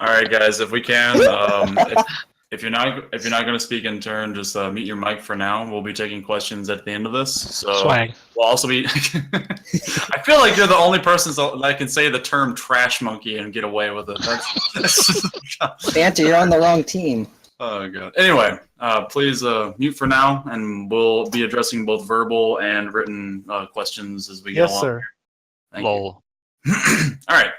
All right, guys, if we can, if you're not going to speak in turn, just mute your mic for now. We'll be taking questions at the end of this. So Swag. we'll also be. I feel like you're the only person that can say the term "trash monkey" and get away with it. Santa, you're on the wrong team. Oh god. Anyway, please mute for now, and we'll be addressing both verbal and written questions as we go along. Yes, sir. Thank you. All right.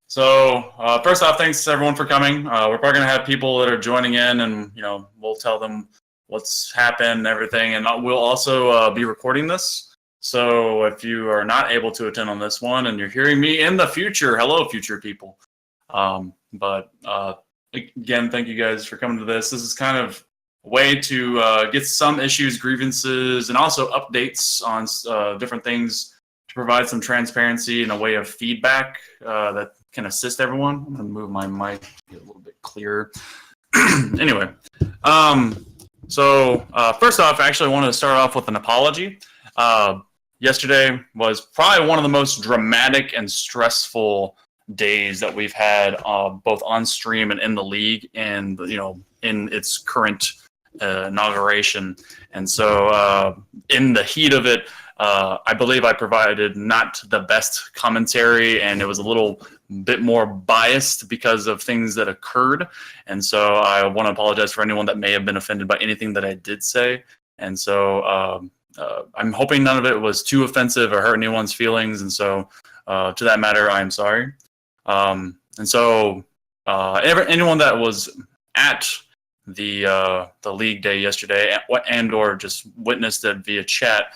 So first off, thanks everyone for coming. We're probably gonna have people that are joining in, and we'll tell them what's happened and everything, and we'll also be recording this. So if you are not able to attend on this one, and you're hearing me in the future, hello, future people. But again, thank you guys for coming to this. This is kind of a way to get some issues, grievances, and also updates on different things to provide some transparency and a way of feedback that can assist everyone. I'm going to move my mic to get a little bit clearer. Anyway, so first off, I actually wanted to start off with an apology. Yesterday was probably one of the most dramatic and stressful days that we've had both on stream and in the league, and in its current inauguration. And so in the heat of it, I believe I provided not the best commentary, and it was a little bit more biased because of things that occurred. And so I want to apologize for anyone that may have been offended by anything that I did say. And so I'm hoping none of it was too offensive or hurt anyone's feelings. And so to that matter, I'm sorry. And so anyone that was at the league day yesterday and or just witnessed it via chat,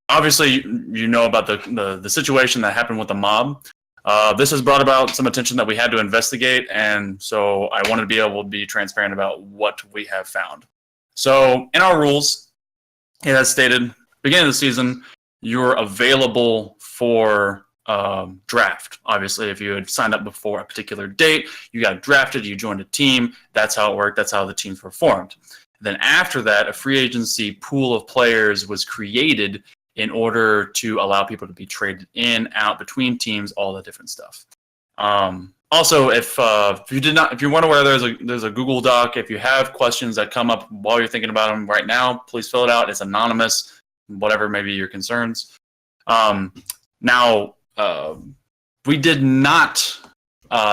obviously you know about the situation that happened with the mob. This has brought about some attention that we had to investigate, and so I wanted to be able to be transparent about what we have found. So in our rules, it has stated, beginning of the season, you're available for draft. Obviously, if you had signed up before a particular date, you got drafted, you joined a team, that's how it worked, that's how the teams were formed. Then after that, a free agency pool of players was created in order to allow people to be traded in, out, between teams, all the different stuff. Also, if you weren't aware, there's a Google Doc. If you have questions that come up while you're thinking about them right now, please fill it out. It's anonymous, whatever may be your concerns. Now, we did not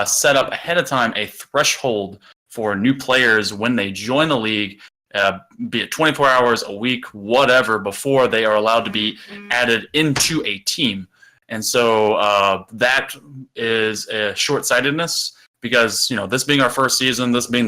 set up ahead of time a threshold for new players when they join the league, be it 24 hours, a week, whatever, before they are allowed to be added into a team. And so that is a short-sightedness, because this being our first season, this being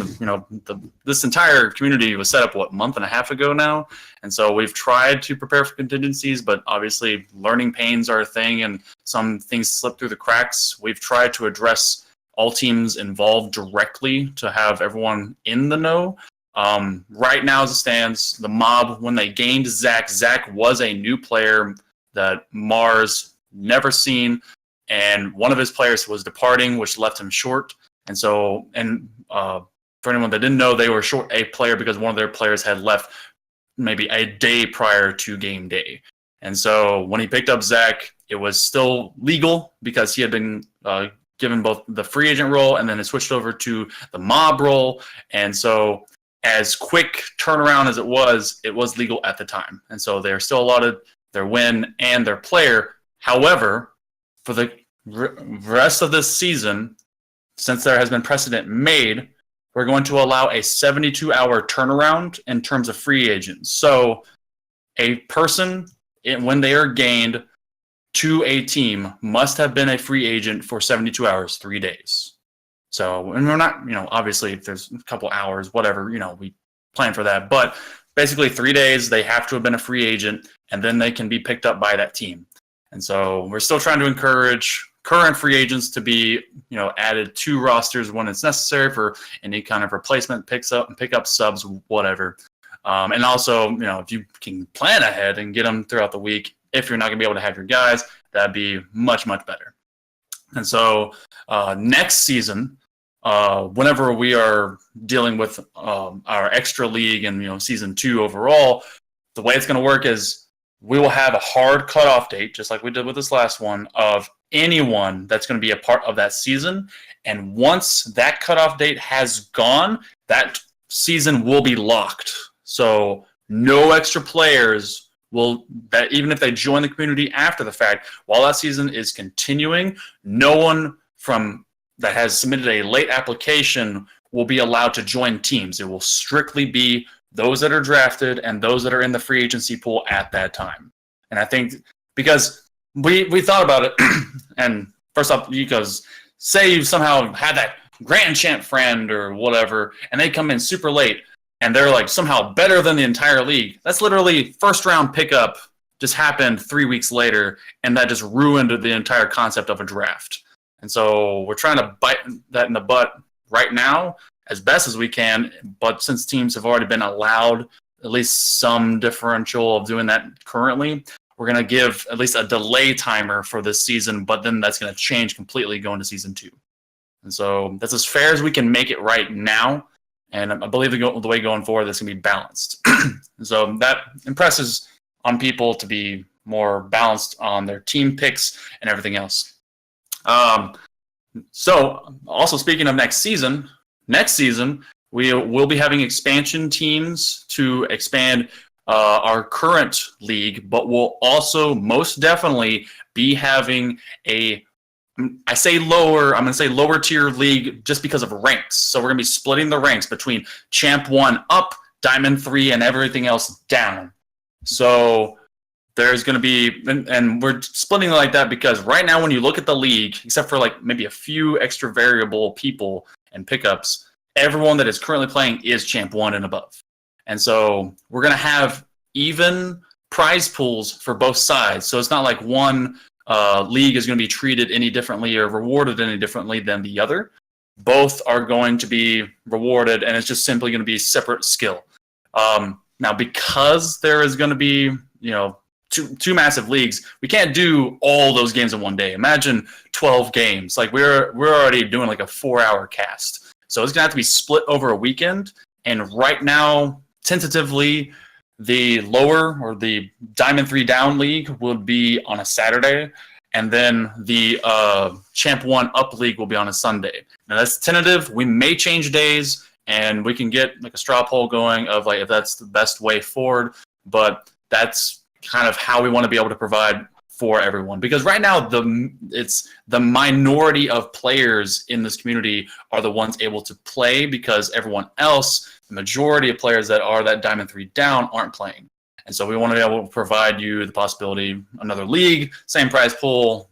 this entire community was set up a month and a half ago now, and so we've tried to prepare for contingencies, but obviously learning pains are a thing, and some things slip through the cracks. We've tried to address all teams involved directly to have everyone in the know. Right now, as it stands, the mob, when they gained Zach was a new player that Mars never seen, and one of his players was departing, which left him short. And so, for anyone that didn't know, they were short a player because one of their players had left maybe a day prior to game day. And so when he picked up Zach, it was still legal because he had been given both the free agent role and then it switched over to the mob role. And so as quick turnaround as it was legal at the time. And so they're still allotted their win and their player. However, for the rest of this season, since there has been precedent made, we're going to allow a 72-hour turnaround in terms of free agents. So a person, when they are gained to a team, must have been a free agent for 72 hours, 3 days. So, and we're not, obviously if there's a couple hours, whatever, we plan for that. But basically 3 days, they have to have been a free agent, and then they can be picked up by that team. And so we're still trying to encourage current free agents to be, added to rosters when it's necessary for any kind of replacement pick up subs, whatever. And also, if you can plan ahead and get them throughout the week, if you're not going to be able to have your guys, that'd be much, much better. And so next season, whenever we are dealing with our extra league and, season 2 overall, the way it's going to work is we will have a hard cutoff date, just like we did with this last one, of anyone that's going to be a part of that season. And once that cutoff date has gone, that season will be locked. So no extra players will, that even if they join the community after the fact, while that season is continuing, no one from that has submitted a late application will be allowed to join teams. It will strictly be those that are drafted and those that are in the free agency pool at that time. And I think because we thought about it, and first off, because say you somehow had that grand champ friend or whatever, and they come in super late, and they're like somehow better than the entire league. That's literally first round pickup just happened 3 weeks later, and that just ruined the entire concept of a draft. And so we're trying to bite that in the butt right now as best as we can. But since teams have already been allowed at least some differential of doing that currently, we're going to give at least a delay timer for this season, but then that's going to change completely going to season 2. And so that's as fair as we can make it right now. And I believe the way going forward, that's going to be balanced. So that impresses on people to be more balanced on their team picks and everything else. So also speaking of next season we will be having expansion teams to expand our current league, but we'll also most definitely be having I'm going to say lower tier league just because of ranks. So we're going to be splitting the ranks between Champ 1 up, Diamond 3, and everything else down. So there's going to be, and we're splitting it like that because right now when you look at the league, except for like maybe a few extra variable people and pickups, everyone that is currently playing is Champ 1 and above. And so we're going to have even prize pools for both sides. So it's not like one league is going to be treated any differently or rewarded any differently than the other. Both are going to be rewarded, and it's just simply going to be separate skill. Now, because there is going to be, two massive leagues, we can't do all those games in one day. Imagine 12 games. Like we're already doing like a 4-hour cast. So it's going to have to be split over a weekend. And right now, tentatively, the lower or the Diamond 3 down league will be on a Saturday, and then the Champ 1 up league will be on a Sunday. Now that's tentative. We may change days, and we can get like a straw poll going of like if that's the best way forward. But that's kind of how we want to be able to provide for everyone, because right now it's the minority of players in this community are the ones able to play, because everyone else, the majority of players that are that Diamond 3 down, aren't playing. And so we want to be able to provide you the possibility, another league, same prize pool,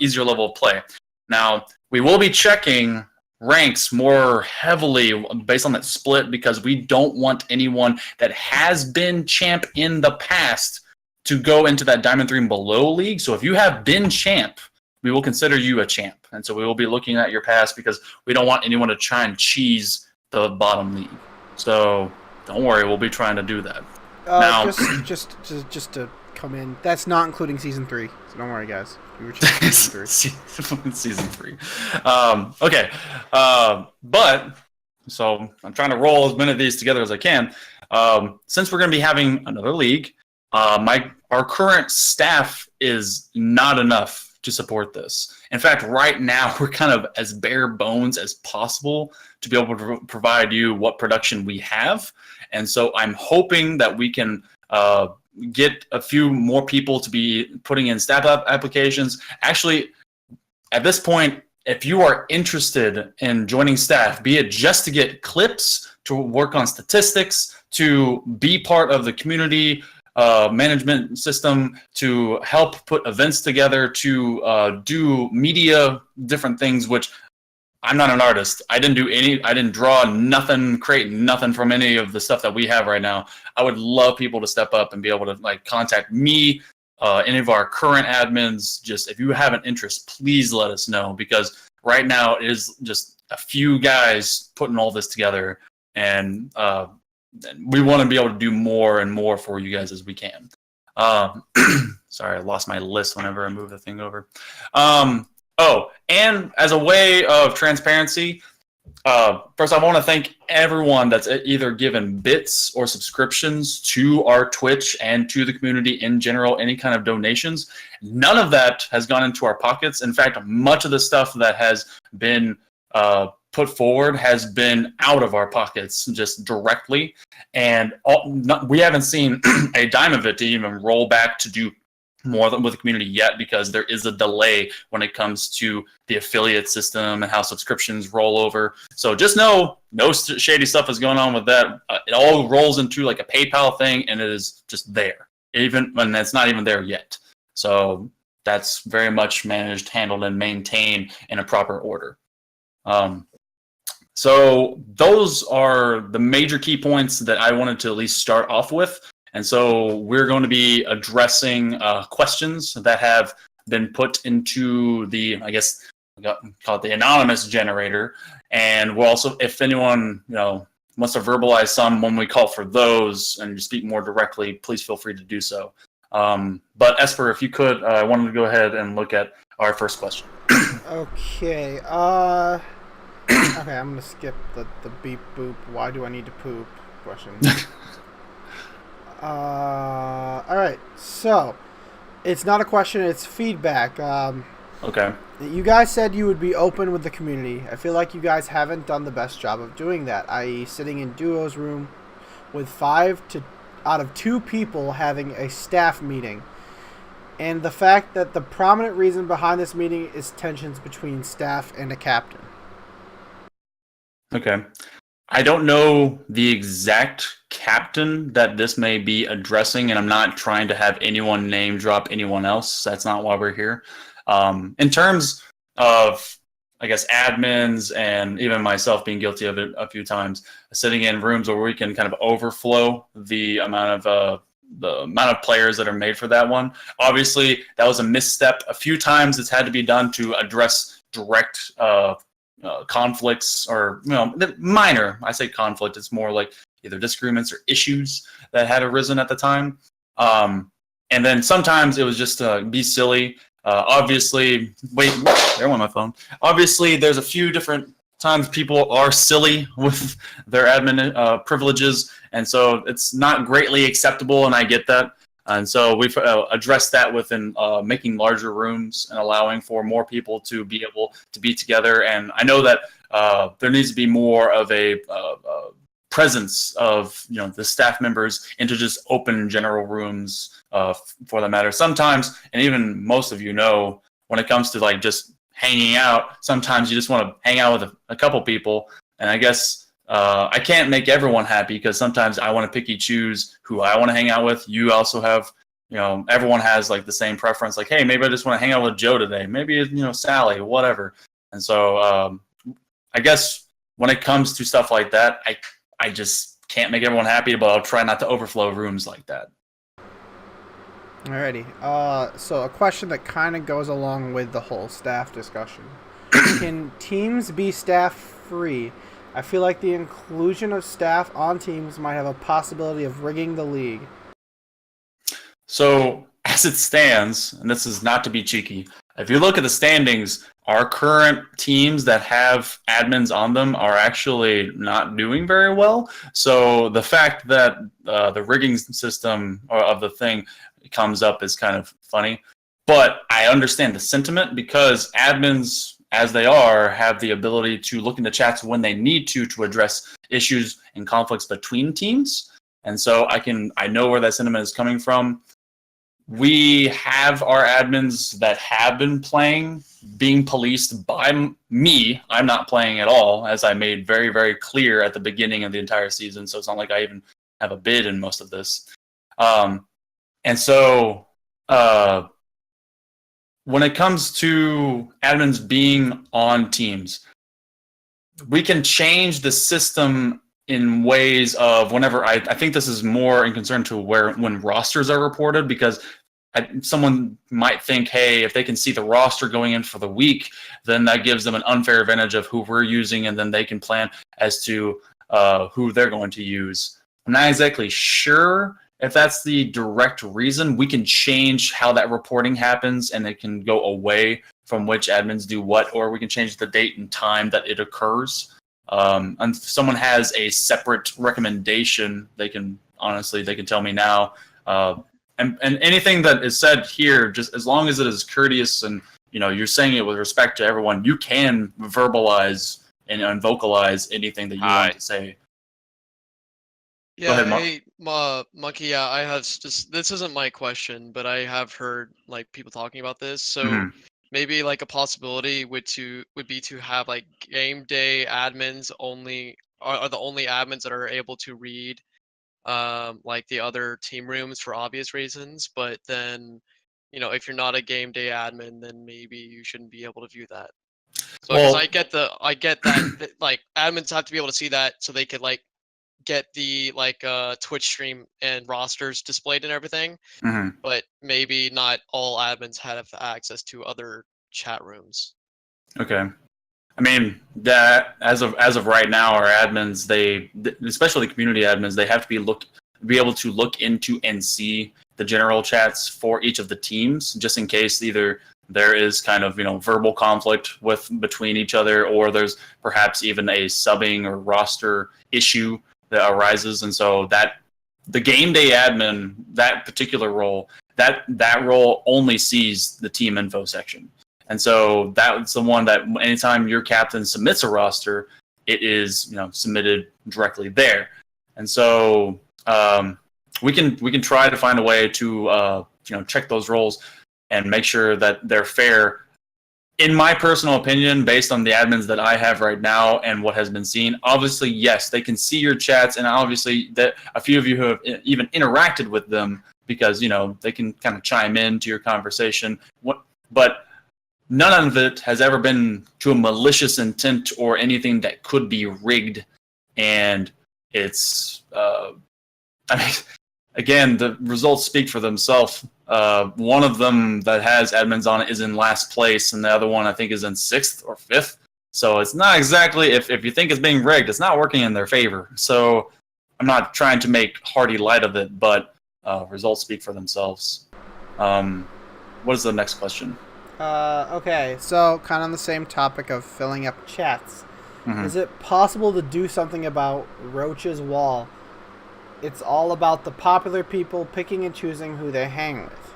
easier level of play. Now, we will be checking ranks more heavily based on that split, because we don't want anyone that has been champ in the past to go into that Diamond 3 and below league. So if you have been champ, we will consider you a champ. And so we will be looking at your past, because we don't want anyone to try and cheese the bottom league. So don't worry, we'll be trying to do that. Now, just to come in, that's not including season 3. So don't worry, guys. We were checking season 3. Season 3. Okay. But so I'm trying to roll as many of these together as I can. Since we're going to be having another league, our current staff is not enough to support this. In fact, right now we're kind of as bare bones as possible to be able to provide you what production we have. And so I'm hoping that we can get a few more people to be putting in staff applications. Actually, at this point, if you are interested in joining staff, be it just to get clips, to work on statistics, to be part of the community management system, to help put events together, to do media, different things, which I'm not an artist. I didn't draw nothing, create nothing from any of the stuff that we have right now. I would love people to step up and be able to like contact me, any of our current admins. Just if you have an interest, please let us know, because right now it is just a few guys putting all this together, and we want to be able to do more and more for you guys as we can. Sorry, I lost my list whenever I move the thing over. And as a way of transparency, First, I want to thank everyone that's either given bits or subscriptions to our Twitch and to the community in general, any kind of donations. None of that has gone into our pockets. In fact, much of the stuff that has been put forward has been out of our pockets just directly. And we haven't seen a dime of it to even roll back to do more with the community yet, because there is a delay when it comes to the affiliate system and how subscriptions roll over. So just know no shady stuff is going on with that. It all rolls into like a PayPal thing, and it is just there, even when it's not even there yet. So that's very much managed, handled, and maintained in a proper order. So those are the major key points that I wanted to at least start off with. And so we're going to be addressing questions that have been put into the, I guess, call it the anonymous generator. And we'll also, if anyone wants to verbalize some when we call for those and speak more directly, please feel free to do so. But Esper, if you could, I wanted to go ahead and look at our first question. Okay. Okay, I'm gonna skip the beep boop. Why do I need to poop question. All right. So, it's not a question; it's feedback. Okay. You guys said you would be open with the community. I feel like you guys haven't done the best job of doing that, i.e., sitting in Duo's room with 5 out of 2 people having a staff meeting. And the fact that the prominent reason behind this meeting is tensions between staff and a captain. Okay. I don't know the exact captain that this may be addressing, and I'm not trying to have anyone name drop anyone else. That's not why we're here. In terms of, I guess, admins and even myself being guilty of it a few times, sitting in rooms where we can kind of overflow the amount of players that are made for that one. Obviously, that was a misstep. A few times it's had to be done to address direct conflicts, or minor. I say conflict, it's more like either disagreements or issues that had arisen at the time. And then sometimes it was just be silly. Obviously, there went my phone. Obviously, there's a few different times people are silly with their admin privileges, and so it's not greatly acceptable, and I get that. And so we've addressed that within making larger rooms and allowing for more people to be able to be together. And I know that there needs to be more of a presence of the staff members into just open general rooms for that matter. Sometimes, and even most of when it comes to like just hanging out, sometimes you just want to hang out with a couple people. And I guess I can't make everyone happy, because sometimes I want to picky choose who I want to hang out with. You also have, everyone has like the same preference. Like, hey, maybe I just want to hang out with Joe today. Maybe Sally, whatever. And so I guess when it comes to stuff like that, I just can't make everyone happy, but I'll try not to overflow rooms like that. Alrighty. So a question that kind of goes along with the whole staff discussion. Can teams be staff free? I feel like the inclusion of staff on teams might have a possibility of rigging the league. So, as it stands, and this is not to be cheeky, if you look at the standings, our current teams that have admins on them are actually not doing very well. So the fact that the rigging system of the thing comes up is kind of funny. But I understand the sentiment, because admins, as they are, have the ability to look into chats when they need to address issues and conflicts between teams. And so I know where that sentiment is coming from. We have our admins that have been playing, being policed by me. I'm not playing at all, as I made very, very clear at the beginning of the entire season. So it's not like I even have a bid in most of this. And so when it comes to admins being on teams, we can change the system in ways of whenever I think this is more in concern to when rosters are reported, because someone might think, hey, if they can see the roster going in for the week, then that gives them an unfair advantage of who we're using, and then they can plan as to who they're going to use. I'm not exactly sure if that's the direct reason. We can change how that reporting happens, and it can go away from which admins do what, or we can change the date and time that it occurs. And if someone has a separate recommendation, they can tell me now. And anything that is said here, just as long as it is courteous and you're saying it with respect to everyone, you can verbalize and vocalize anything that you want to say. Yeah, Go ahead, hey, Monkey. Yeah, I have just this isn't my question, but I have heard like people talking about this. So maybe like a possibility would be to have like game day admins only are the only admins that are able to read like the other team rooms for obvious reasons. But then if you're not a game day admin, then maybe you shouldn't be able to view that. So because I get that like admins have to be able to see that so they could like get the like Twitch stream and rosters displayed and everything, but maybe not all admins have access to other chat rooms. Okay. I mean, that as of right now, our admins, especially the community admins, they have to be able to look into and see the general chats for each of the teams, just in case either there is kind of verbal conflict between each other, or there's perhaps even a subbing or roster issue that arises. And so that the game day admin, that particular role, that role only sees the team info section. And so that's the one that anytime your captain submits a roster, it is submitted directly there. And so we can try to find a way to check those roles and make sure that they're fair. In my personal opinion, based on the admins that I have right now and what has been seen, obviously, yes, they can see your chats, and obviously that a few of you who have even interacted with them because, they can kind of chime in to your conversation. But none of it has ever been to a malicious intent or anything that could be rigged. And it's, again, the results speak for themselves. One of them that has admins on it is in last place, and the other one I think is in 6th or 5th. So it's not exactly, if you think it's being rigged, it's not working in their favor. So I'm not trying to make hearty light of it, but results speak for themselves. What is the next question? Okay, so kind of on the same topic of filling up chats. Is it possible to do something about Roach's wall? It's all about the popular people picking and choosing who they hang with.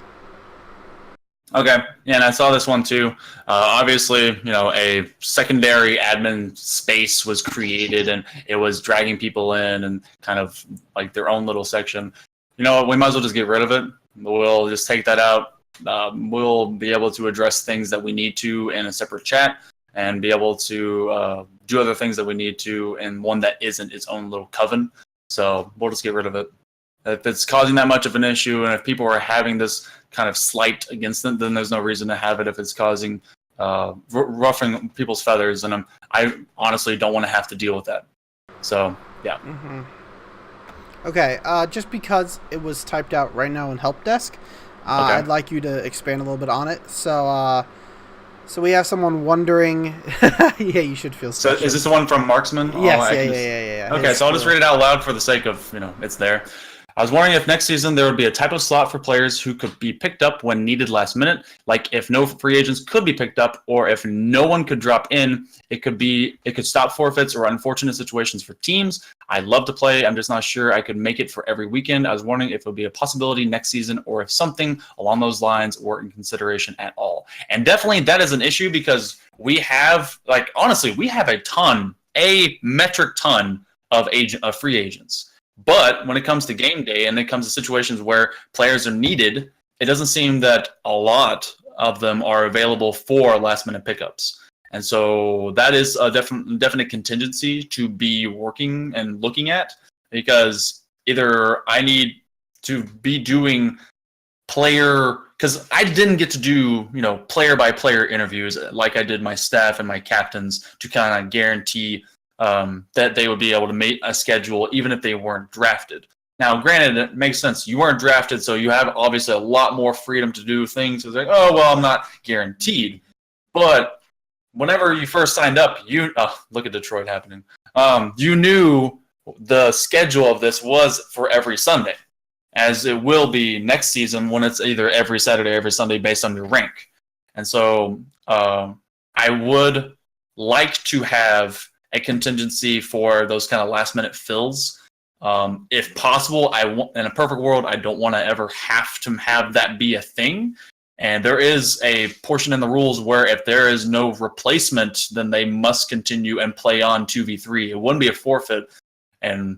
Okay, yeah, and I saw this one too. Obviously, a secondary admin space was created, and it was dragging people in and kind of like their own little section. We might as well just get rid of it. We'll just take that out. We'll be able to address things that we need to in a separate chat, and be able to do other things that we need to in one that isn't its own little coven. So we'll just get rid of it. If it's causing that much of an issue, and if people are having this kind of slight against them, then there's no reason to have it. If it's causing ruffling people's feathers, and I honestly don't want to have to deal with that. So yeah. Okay, just because it was typed out right now in help desk, okay. I'd like you to expand a little bit on it. So we have someone wondering. Yeah, you should feel special. So is this the one from Marksman? Yes, yeah. Okay, so I'll just read it out loud for the sake of, it's there. I was wondering if next season there would be a type of slot for players who could be picked up when needed last minute, like if no free agents could be picked up, or if no one could drop in, it could stop forfeits or unfortunate situations for teams. I'd love to play. I'm just not sure I could make it for every weekend. I was wondering if it would be a possibility next season, or if something along those lines were in consideration at all. And definitely that is an issue, because we have, honestly, we have a metric ton of free agents. But when it comes to game day and it comes to situations where players are needed, it doesn't seem that a lot of them are available for last-minute pickups. And so that is a definite contingency to be working and looking at, because either I need to be doing because I didn't get to do, player-by-player interviews like I did my staff and my captains to kind of guarantee that they would be able to make a schedule even if they weren't drafted. Now, granted, it makes sense. You weren't drafted, so you have obviously a lot more freedom to do things. It's like, oh, well, I'm not guaranteed. But whenever you first signed up, look at Detroit happening. You knew the schedule of this was for every Sunday, as it will be next season when it's either every Saturday or every Sunday based on your rank. And so I would like to have a contingency for those kind of last minute fills. If possible, in a perfect world, I don't want to ever have to have that be a thing. And there is a portion in the rules where if there is no replacement, then they must continue and play on 2v3. It wouldn't be a forfeit. And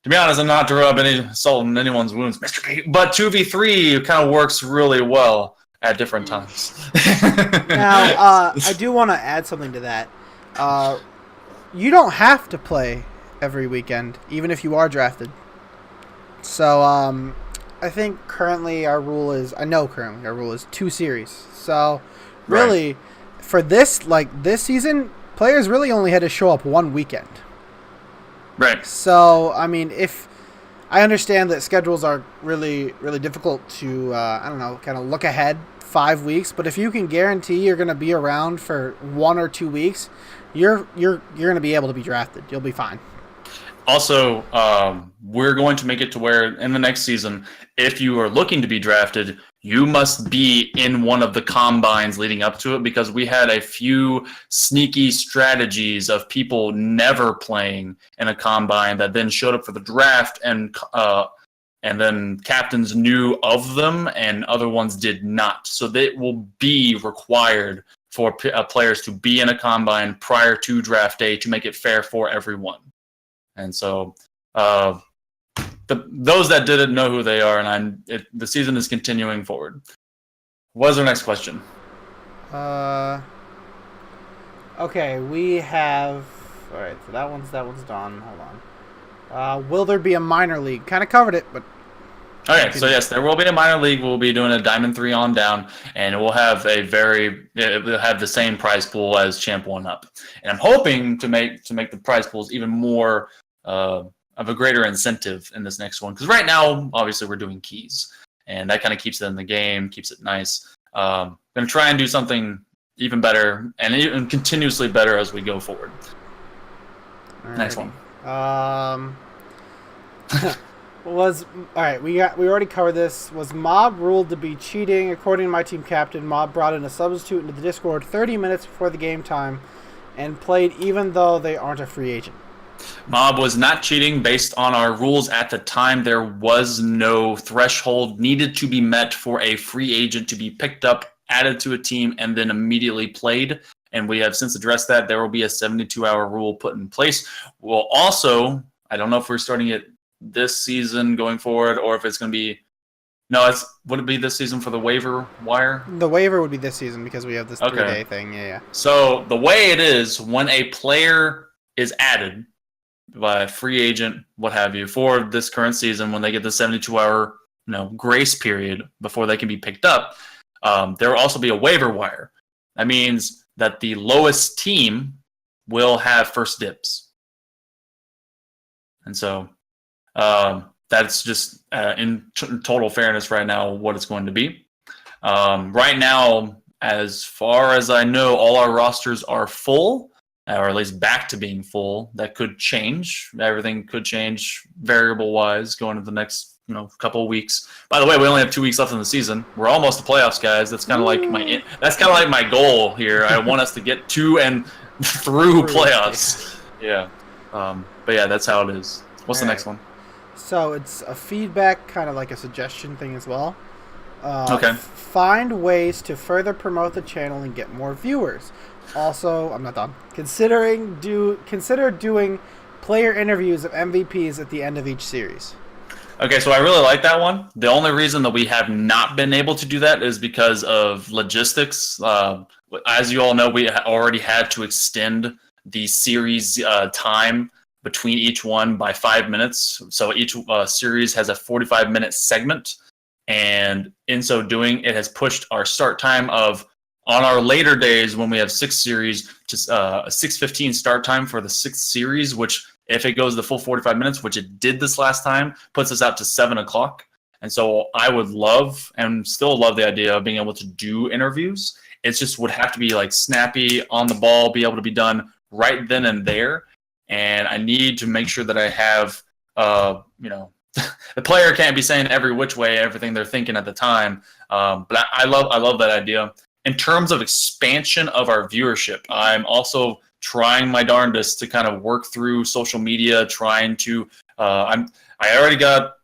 to be honest, I'm not to rub any salt in anyone's wounds, Mr. P, but 2v3 kind of works really well at different times. Now, I do want to add something to that. You don't have to play every weekend, even if you are drafted. So, I think currently our rule is 2 series. So, really, right. For this season, players really only had to show up one weekend. Right. So, I mean, if I understand that schedules are really, really difficult to, kind of look ahead 5 weeks, but if you can guarantee you're going to be around for 1 or 2 weeks, you're going to be able to be drafted. You'll be fine. Also, we're going to make it to where in the next season, if you are looking to be drafted, you must be in one of the combines leading up to it, because we had a few sneaky strategies of people never playing in a combine that then showed up for the draft, and then captains knew of them and other ones did not. So they will be required for players to be in a combine prior to draft day to make it fair for everyone. And so those that didn't know who they are, and the season is continuing forward. What is our next question? Okay, we have... All right, so that one's done. Hold on. Will there be a minor league? Kind of covered it, but... Okay, so yes, there will be a minor league. We'll be doing a Diamond 3 on down, and we'll have we'll have the same prize pool as Champ 1 Up. And I'm hoping to make the prize pools even more of a greater incentive in this next one, because right now, obviously, we're doing keys, and that kind of keeps it in the game, keeps it nice. Going to try and do something even better and even continuously better as we go forward. Alrighty. Next one. We already covered this. Was Mob ruled to be cheating? According to my team captain, Mob brought in a substitute into the Discord 30 minutes before the game time and played even though they aren't a free agent. Mob was not cheating based on our rules at the time. There was no threshold needed to be met for a free agent to be picked up, added to a team, and then immediately played. And we have since addressed that. There will be a 72-hour rule put in place. We'll also, I don't know if we're starting it this season going forward, or if it's going to be... No, would it be this season for the waiver wire? The waiver would be this season because we have this 3-day thing. Yeah. So the way it is, when a player is added by a free agent, what have you, for this current season, when they get the 72-hour grace period before they can be picked up, there will also be a waiver wire. That means that the lowest team will have first dibs. And so that's just in total fairness right now what it's going to be. Right now, as far as I know, all our rosters are full, or at least back to being full. That could change. Everything could change variable-wise going into the next couple of weeks. By the way, we only have 2 weeks left in the season. We're almost to playoffs, guys. That's kind of like my goal here. I want us to get to and through playoffs. Yeah. But yeah, that's how it is. What's the next one? So it's a feedback, kind of like a suggestion thing as well. Okay. Find ways to further promote the channel and get more viewers. Also, I'm not done. Consider doing player interviews of MVPs at the end of each series. Okay, so I really like that one. The only reason that we have not been able to do that is because of logistics. As you all know, we already had to extend the series time between each one by 5 minutes. So each series has a 45-minute segment. And in so doing, it has pushed our start time on our later days when we have 6 series, just a 6:15 start time for the 6th series, which if it goes the full 45 minutes, which it did this last time, puts us out to 7 o'clock. And so I would love and still love the idea of being able to do interviews. It just would have to be like snappy, on the ball, be able to be done right then and there. And I need to make sure that I have, the player can't be saying every which way everything they're thinking at the time. But I love that idea. In terms of expansion of our viewership, I'm also trying my darndest to kind of work through social media, trying to. I already got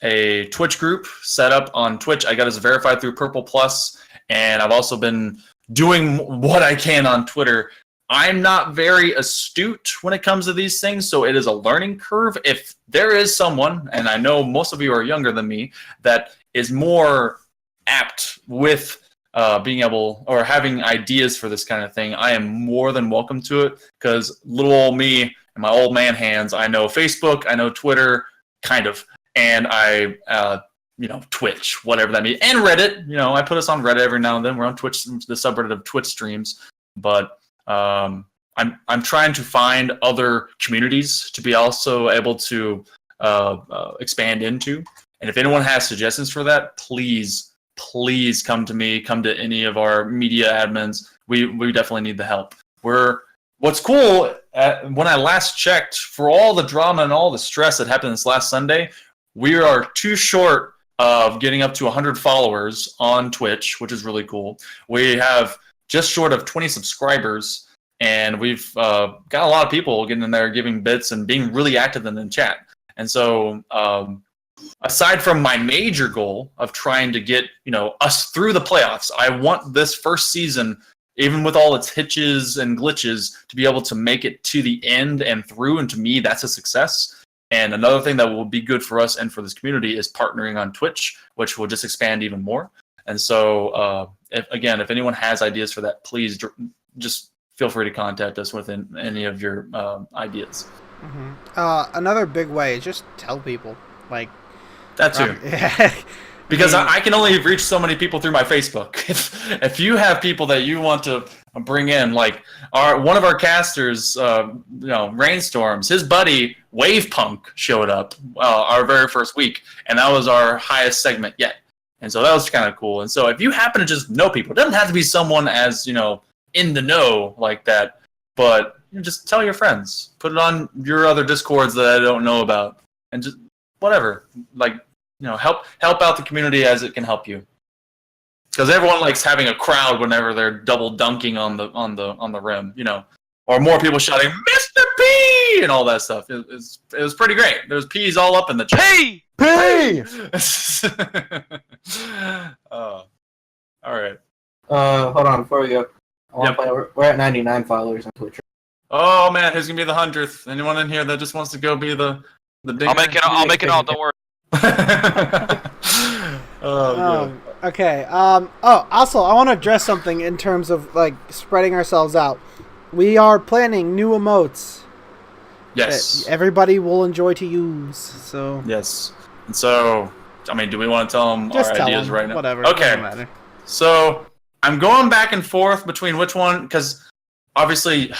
a Twitch group set up on Twitch. I got us verified through Purple Plus, and I've also been doing what I can on Twitter. I'm not very astute when it comes to these things, so it is a learning curve. If there is someone, and I know most of you are younger than me, that is more apt with being able or having ideas for this kind of thing, I am more than welcome to it, because little old me and my old man hands, I know Facebook, I know Twitter, kind of, and I, Twitch, whatever that means, and Reddit. I put us on Reddit every now and then. We're on Twitch, the subreddit of Twitch streams, but I'm trying to find other communities to be also able to expand into. And if anyone has suggestions for that, please come to me, come to any of our media admins. We definitely need the help. What's cool, when I last checked, for all the drama and all the stress that happened this last Sunday, we are too short of getting up to 100 followers on Twitch, which is really cool. We have just short of 20 subscribers, and we've got a lot of people getting in there, giving bits, and being really active in the chat. And so, aside from my major goal of trying to get us through the playoffs, I want this first season, even with all its hitches and glitches, to be able to make it to the end and through. And to me, that's a success. And another thing that will be good for us and for this community is partnering on Twitch, which will just expand even more. And so, if anyone has ideas for that, please just feel free to contact us with any of your ideas. Mm-hmm. Another big way is just tell people. Like that too. Because I can only reach so many people through my Facebook. If you have people that you want to bring in, like one of our casters, Rainstorms, his buddy Wavepunk showed up our very first week, and that was our highest segment yet. And so that was kind of cool. And so if you happen to just know people, it doesn't have to be someone as in the know like that, but just tell your friends, put it on your other Discords that I don't know about, and just whatever, help out the community as it can help you. Because everyone likes having a crowd whenever they're double dunking on the rim, or more people shouting "Mr. P" and all that stuff. It was pretty great. There was P's all up in the chat. P. All right. Hold on before we go. We're at 99 followers on Twitch. Oh man, who's gonna be the 100th? Anyone in here that just wants to go be the dinger? I'll make it all. Don't worry. Okay. Also, I want to address something in terms of spreading ourselves out. We are planning new emotes. Yes. That everybody will enjoy to use. So. Yes. And so, do we want to tell them just our tell ideas them, right now? Whatever. Okay. Doesn't matter. So I'm going back and forth between which one, because obviously,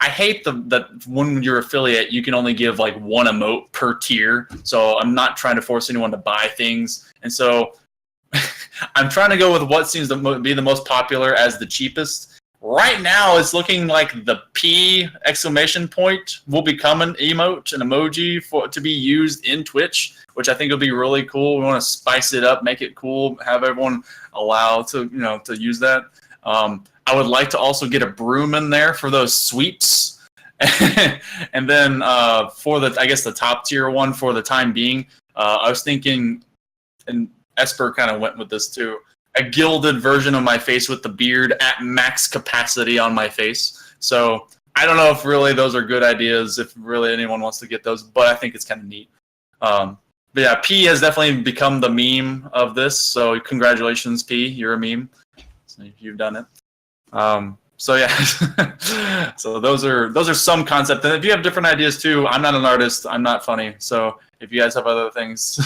I hate that when you're affiliate, you can only give one emote per tier. So I'm not trying to force anyone to buy things. And so I'm trying to go with what seems to be the most popular as the cheapest. Right now, it's looking like the P exclamation point will become an emote, an emoji to be used in Twitch, which I think will be really cool. We want to spice it up, make it cool, have everyone allowed to to use that. I would like to also get a broom in there for those sweeps. And then for the top tier one for the time being, I was thinking, and Esper kind of went with this too, a gilded version of my face with the beard at max capacity on my face. So I don't know if really those are good ideas, if really anyone wants to get those, but I think it's kind of neat. But yeah, P has definitely become the meme of this. So congratulations, P, you're a meme. So you've done it. So yeah, so those are some concepts. And if you have different ideas too, I'm not an artist. I'm not funny. So if you guys have other things,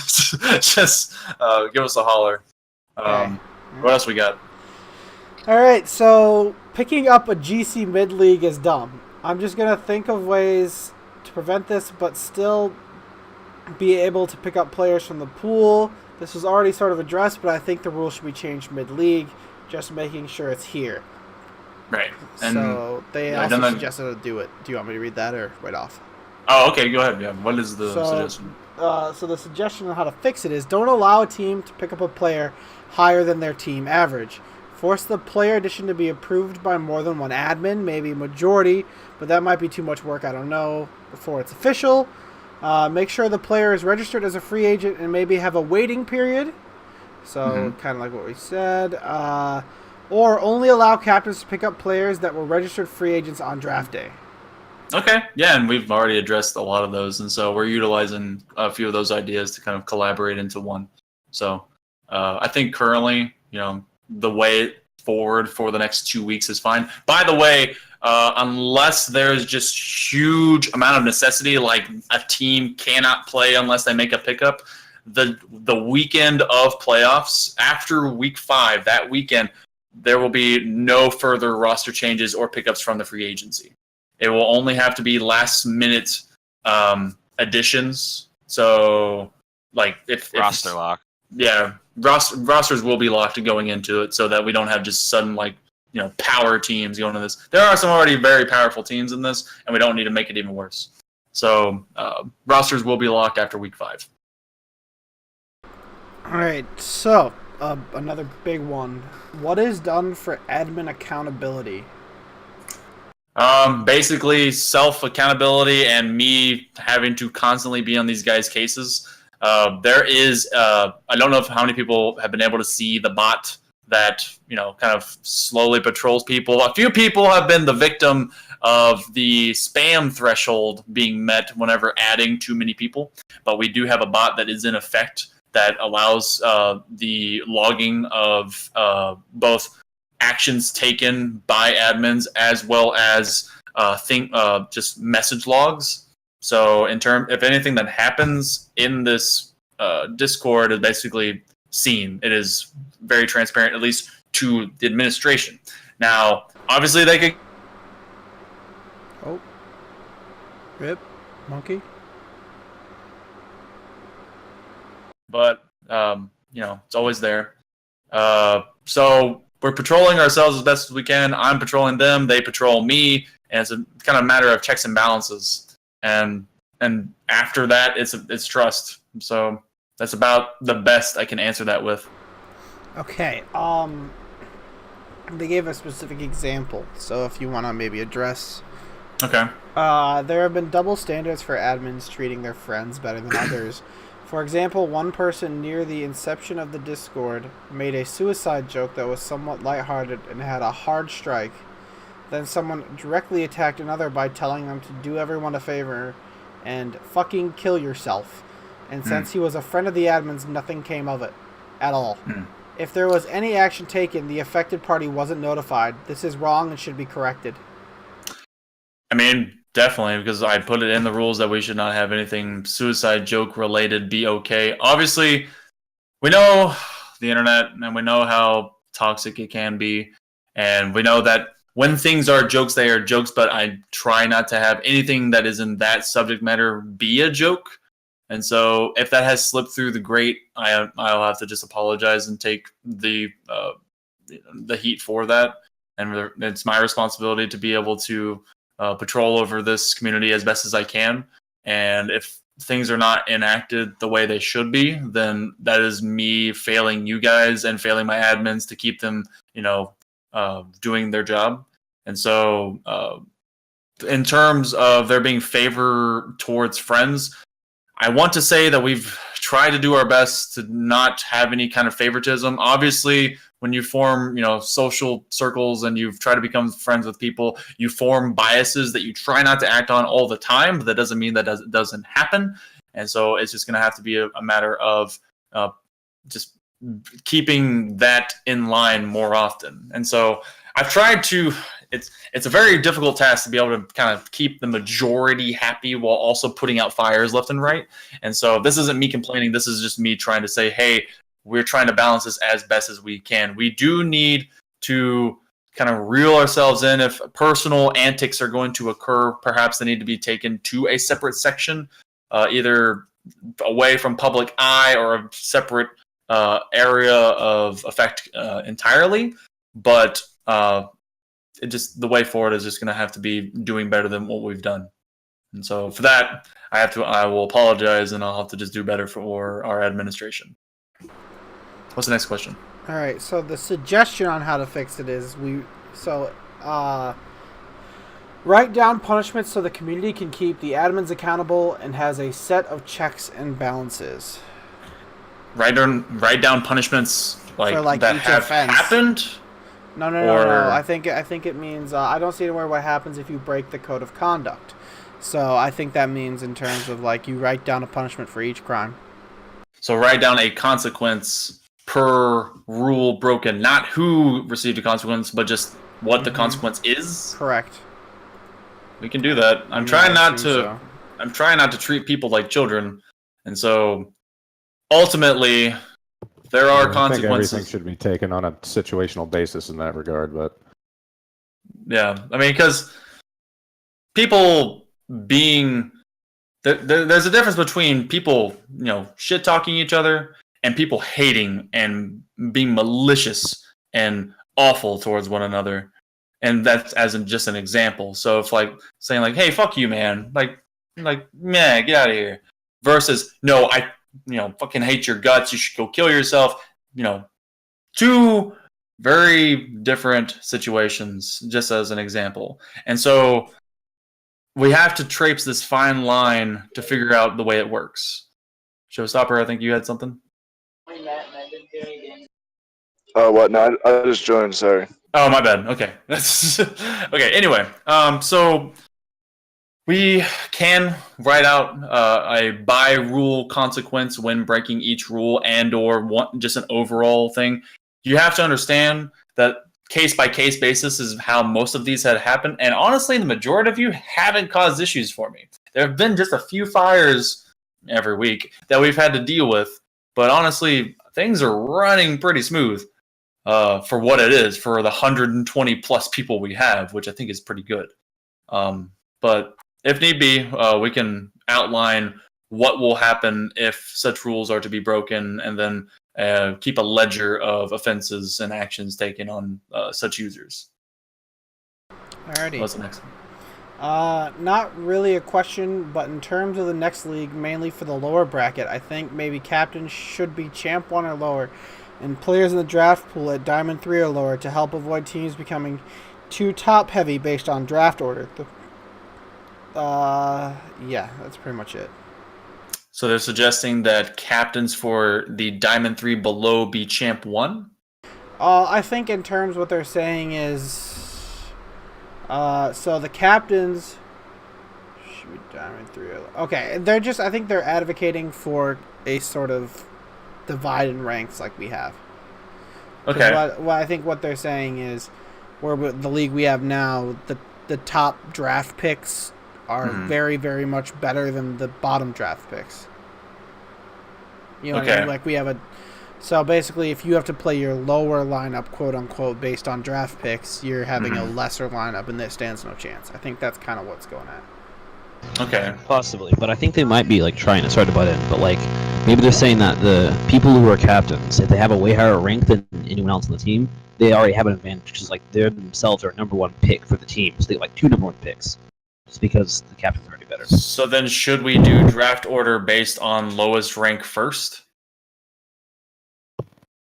just give us a holler. Okay. What else we got? All right, so picking up a GC mid league is dumb. I'm just gonna think of ways to prevent this, but still be able to pick up players from the pool. This was already sort of addressed, but I think the rule should be changed mid league, just making sure it's here. Right. And so they also suggested to do it. Do you want me to read that or right off? Oh, okay. Go ahead. Yeah. What is the suggestion? So the suggestion on how to fix it is don't allow a team to pick up a player higher than their team average. Force the player addition to be approved by more than one admin, maybe majority, but that might be too much work, I don't know, before it's official. Make sure the player is registered as a free agent and maybe have a waiting period. So, kind of like what we said. Or only allow captains to pick up players that were registered free agents on draft day. Okay, yeah, and we've already addressed a lot of those, and so we're utilizing a few of those ideas to kind of collaborate into one. So I think currently, the way forward for the next 2 weeks is fine. By the way, unless there's just huge amount of necessity, like a team cannot play unless they make a pickup, the weekend of playoffs, after week 5, that weekend, there will be no further roster changes or pickups from the free agency. It will only have to be last-minute additions. So, like, if roster lock. Yeah, rosters will be locked going into it, so that we don't have just sudden power teams going into this. There are some already very powerful teams in this, and we don't need to make it even worse. So, rosters will be locked after week 5. All right. So, another big one. What is done for admin accountability? Basically self-accountability and me having to constantly be on these guys' cases. There is, I don't know how many people have been able to see the bot that, kind of slowly patrols people. A few people have been the victim of the spam threshold being met whenever adding too many people. But we do have a bot that is in effect that allows the logging of both actions taken by admins as well as just message logs. So if anything that happens in this Discord is basically seen. It is very transparent, at least to the administration. Now, obviously they could... Oh. Rip. Monkey. But, it's always there. So we're patrolling ourselves as best as we can. I'm patrolling them. They patrol me. And it's a kind of matter of checks and balances. And after that, it's trust. So that's about the best I can answer that with. Okay. They gave a specific example. So if you want to maybe address... Okay. There have been double standards for admins treating their friends better than others. For example, one person near the inception of the Discord made a suicide joke that was somewhat lighthearted and had a hard strike. Then someone directly attacked another by telling them to do everyone a favor and fucking kill yourself. And since he was a friend of the admins, nothing came of it. At all. If there was any action taken, the affected party wasn't notified. This is wrong and should be corrected. I mean, definitely, because I put it in the rules that we should not have anything suicide joke related be okay. Obviously, we know the internet and we know how toxic it can be. And we know that when things are jokes, they are jokes, but I try not to have anything that is in that subject matter be a joke. And so if that has slipped through the grate, I'll have to just apologize and take the heat for that. And it's my responsibility to be able to patrol over this community as best as I can. And if things are not enacted the way they should be, then that is me failing you guys and failing my admins to keep them, doing their job. And so in terms of there being favor towards friends, I want to say that we've tried to do our best to not have any kind of favoritism. Obviously, when you form, social circles and you've tried to become friends with people, you form biases that you try not to act on all the time, but that doesn't mean that it doesn't happen. And so it's just going to have to be a matter of just keeping that in line more often. And so I've tried to... It's a very difficult task to be able to kind of keep the majority happy while also putting out fires left and right. And so this isn't me complaining. This is just me trying to say, hey, we're trying to balance this as best as we can. We do need to kind of reel ourselves in. If personal antics are going to occur, perhaps they need to be taken to a separate section, either away from public eye or a separate area of effect entirely. But the way forward is just going to have to be doing better than what we've done. And so for that, I will apologize and I'll have to just do better for our administration. What's the next question? All right. So the suggestion on how to fix it is write down punishments so the community can keep the admins accountable and has a set of checks and balances. Write down punishments like that have happened. No. I think it means I don't see anywhere what happens if you break the code of conduct. So I think that means in terms of like you write down a punishment for each crime. So write down a consequence per rule broken, not who received a consequence, but just what the consequence is. Correct. We can do that. I'm trying not to treat people like children, and so ultimately there are consequences. I think everything should be taken on a situational basis in that regard, but yeah, I mean, because people being there's a difference between people, shit talking each other and people hating and being malicious and awful towards one another. And that's just an example. So if saying hey, fuck you, man, man, get out of here, versus no, I fucking hate your guts, you should go kill yourself. Two very different situations, just as an example. And so we have to traipse this fine line to figure out the way it works. Showstopper, I think you had something. Oh, what? No, I just joined. Sorry. Oh, my bad. Okay. Okay. Anyway, so we can write out a by rule consequence when breaking each rule and/or just an overall thing. You have to understand that case by case basis is how most of these had happened, and honestly, the majority of you haven't caused issues for me. There have been just a few fires every week that we've had to deal with, but honestly, things are running pretty smooth. For what it is, for the 120 plus people we have, which I think is pretty good. But if need be, we can outline what will happen if such rules are to be broken, and then keep a ledger of offenses and actions taken on such users. Alrighty. What's the next one? Not really a question, but in terms of the next league, mainly for the lower bracket, I think maybe captains should be champ 1 or lower, and players in the draft pool at Diamond 3 or lower to help avoid teams becoming too top-heavy based on draft order. Yeah, that's pretty much it. So they're suggesting that captains for the Diamond 3 below be champ 1? I think in terms what they're saying is... so the captains... should be Diamond 3 or lower. Okay, I think they're advocating for a sort of divide in ranks like we have. Okay. I think what they're saying is, the league we have now, the top draft picks are very, very much better than the bottom draft picks. Okay. Like we have so basically, if you have to play your lower lineup, quote unquote, based on draft picks, you're having a lesser lineup, and there stands no chance. I think that's kind of what's going on. Okay. Possibly, but I think they might be trying to start to butt in. But maybe they're saying that the people who are captains, if they have a way higher rank than anyone else on the team, they already have an advantage because they themselves are number 1 pick for the team. So they have 2 number 1 picks, just because the captain's already better. So then, should we do draft order based on lowest rank first?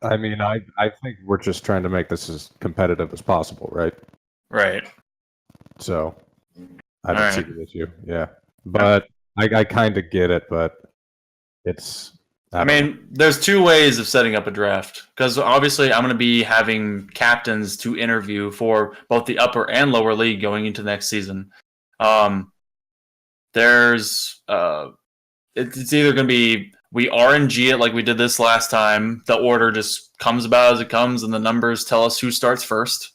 I mean, I think we're just trying to make this as competitive as possible, right? Right. So I don't see the issue. Yeah, but I kind of get it, but it's. I mean, there's 2 ways of setting up a draft, because obviously I'm going to be having captains to interview for both the upper and lower league going into the next season. There's it's either going to be we RNG it like we did this last time. The order just comes about as it comes, and the numbers tell us who starts first,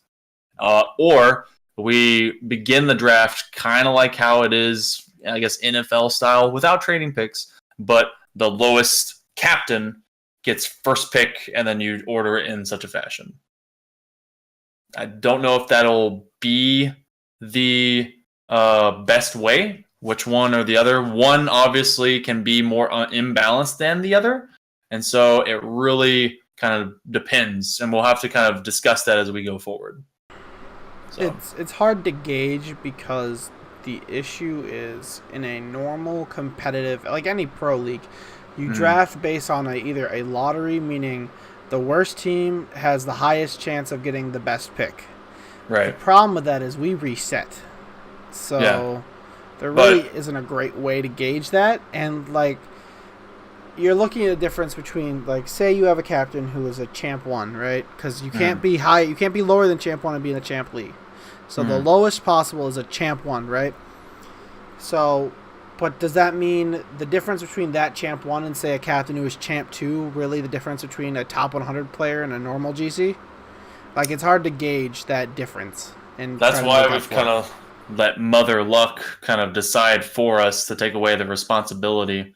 or we begin the draft kind of like how it is, I guess, NFL style, without trading picks, but the lowest captain gets first pick, and then you order it in such a fashion. I don't know if that'll be the best way, which one or the other. One obviously can be more imbalanced than the other, and so it really kind of depends, and we'll have to kind of discuss that as we go forward. So. It's hard to gauge because the issue is in a normal competitive, like any pro league, you draft based on either a lottery, meaning the worst team has the highest chance of getting the best pick. Right. The problem with that is we reset. So there really isn't a great way to gauge that. And, like, you're looking at a difference between, like, say you have a captain who is a champ 1, right? Because you can't be high, you can't be lower than champ 1 and be in the champ league. So the lowest possible is a champ 1, right? So, but does that mean the difference between that champ 1 and, say, a captain who is champ 2 really the difference between a top 100 player and a normal GC? Like, it's hard to gauge that difference. And that's why we've kind of let Mother Luck kind of decide for us to take away the responsibility.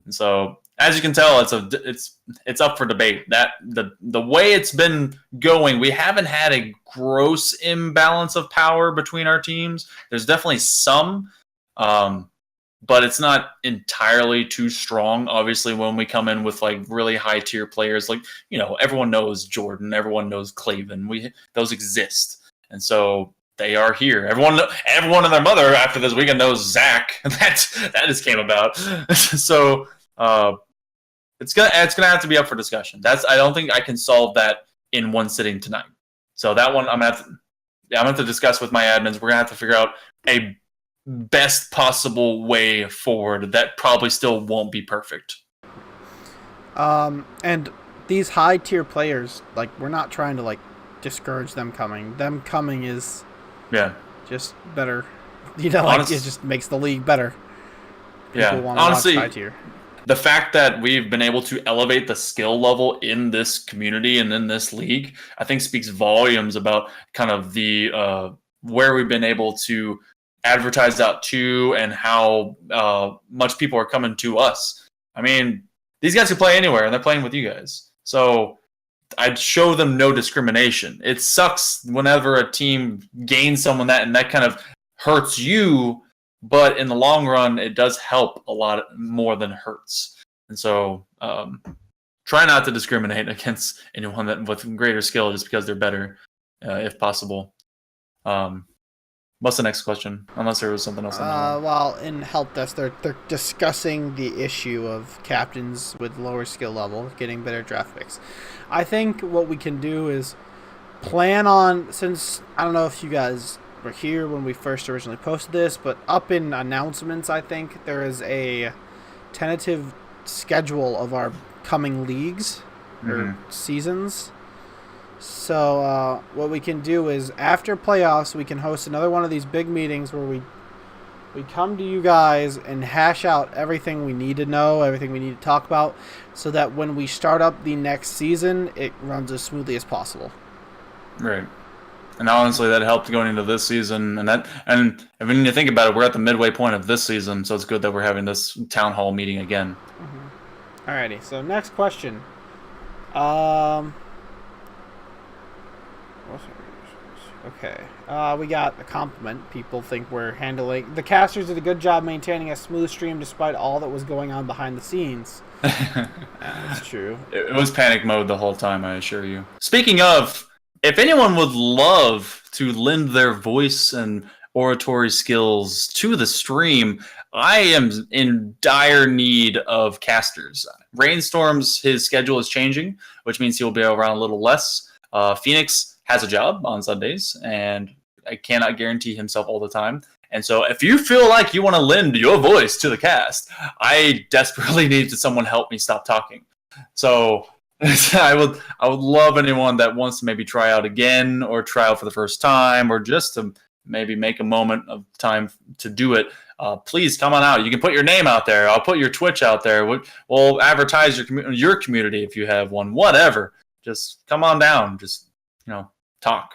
And so, as you can tell, it's up for debate. That the way it's been going, we haven't had a gross imbalance of power between our teams. There's definitely some, but it's not entirely too strong. Obviously, when we come in with like really high tier players, like, you know, everyone knows Jordan, everyone knows Claven. Those exist, and so they are here. Everyone and their mother after this weekend knows Zach. That just came about. So. It's gonna have to be up for discussion. I don't think I can solve that in one sitting tonight. So that one I'm gonna have to discuss with my admins. We're gonna have to figure out a best possible way forward. That probably still won't be perfect. And these high tier players, like, we're not trying to like discourage them coming. Them coming is just better. You know, like, it just makes the league better. People want to honestly, watch high tier. The fact that we've been able to elevate the skill level in this community and in this league, I think speaks volumes about kind of the where we've been able to advertise out to and how much people are coming to us. I mean, these guys can play anywhere, and they're playing with you guys. So I'd show them no discrimination. It sucks whenever a team gains someone and that kind of hurts you. But in the long run, it does help a lot more than hurts. And so try not to discriminate against anyone that with greater skill just because they're better, if possible. What's the next question? Unless there was something else. Well, in help desk, they're discussing the issue of captains with lower skill level getting better draft picks. I think what we can do is plan on, since I don't know if you guys were here when we first originally posted this, but up in announcements, I think there is a tentative schedule of our coming leagues or seasons. So what we can do is after playoffs, we can host another one of these big meetings where we come to you guys and hash out everything we need to know, everything we need to talk about, so that when we start up the next season, it runs as smoothly as possible. Right. And honestly, that helped going into this season. And when you think about it, we're at the midway point of this season, so it's good that we're having this town hall meeting again. Alrighty, so next question. Okay. We got a compliment. People think we're handling... The casters did a good job maintaining a smooth stream despite all that was going on behind the scenes. That's true. It was panic mode the whole time, I assure you. Speaking of... If anyone would love to lend their voice and oratory skills to the stream, I am in dire need of casters. Rainstorm's, his schedule is changing, which means he'll be around a little less. Phoenix has a job on Sundays, and I cannot guarantee himself all the time. And so if you feel like you want to lend your voice to the cast, I desperately need someone help me stop talking. So... I would love anyone that wants to maybe try out again or try out for the first time or just to maybe make a moment of time to do it. Please come on out. You can put your name out there. I'll put your Twitch out there. We'll advertise your community if you have one. Whatever. Just come on down. Just, talk.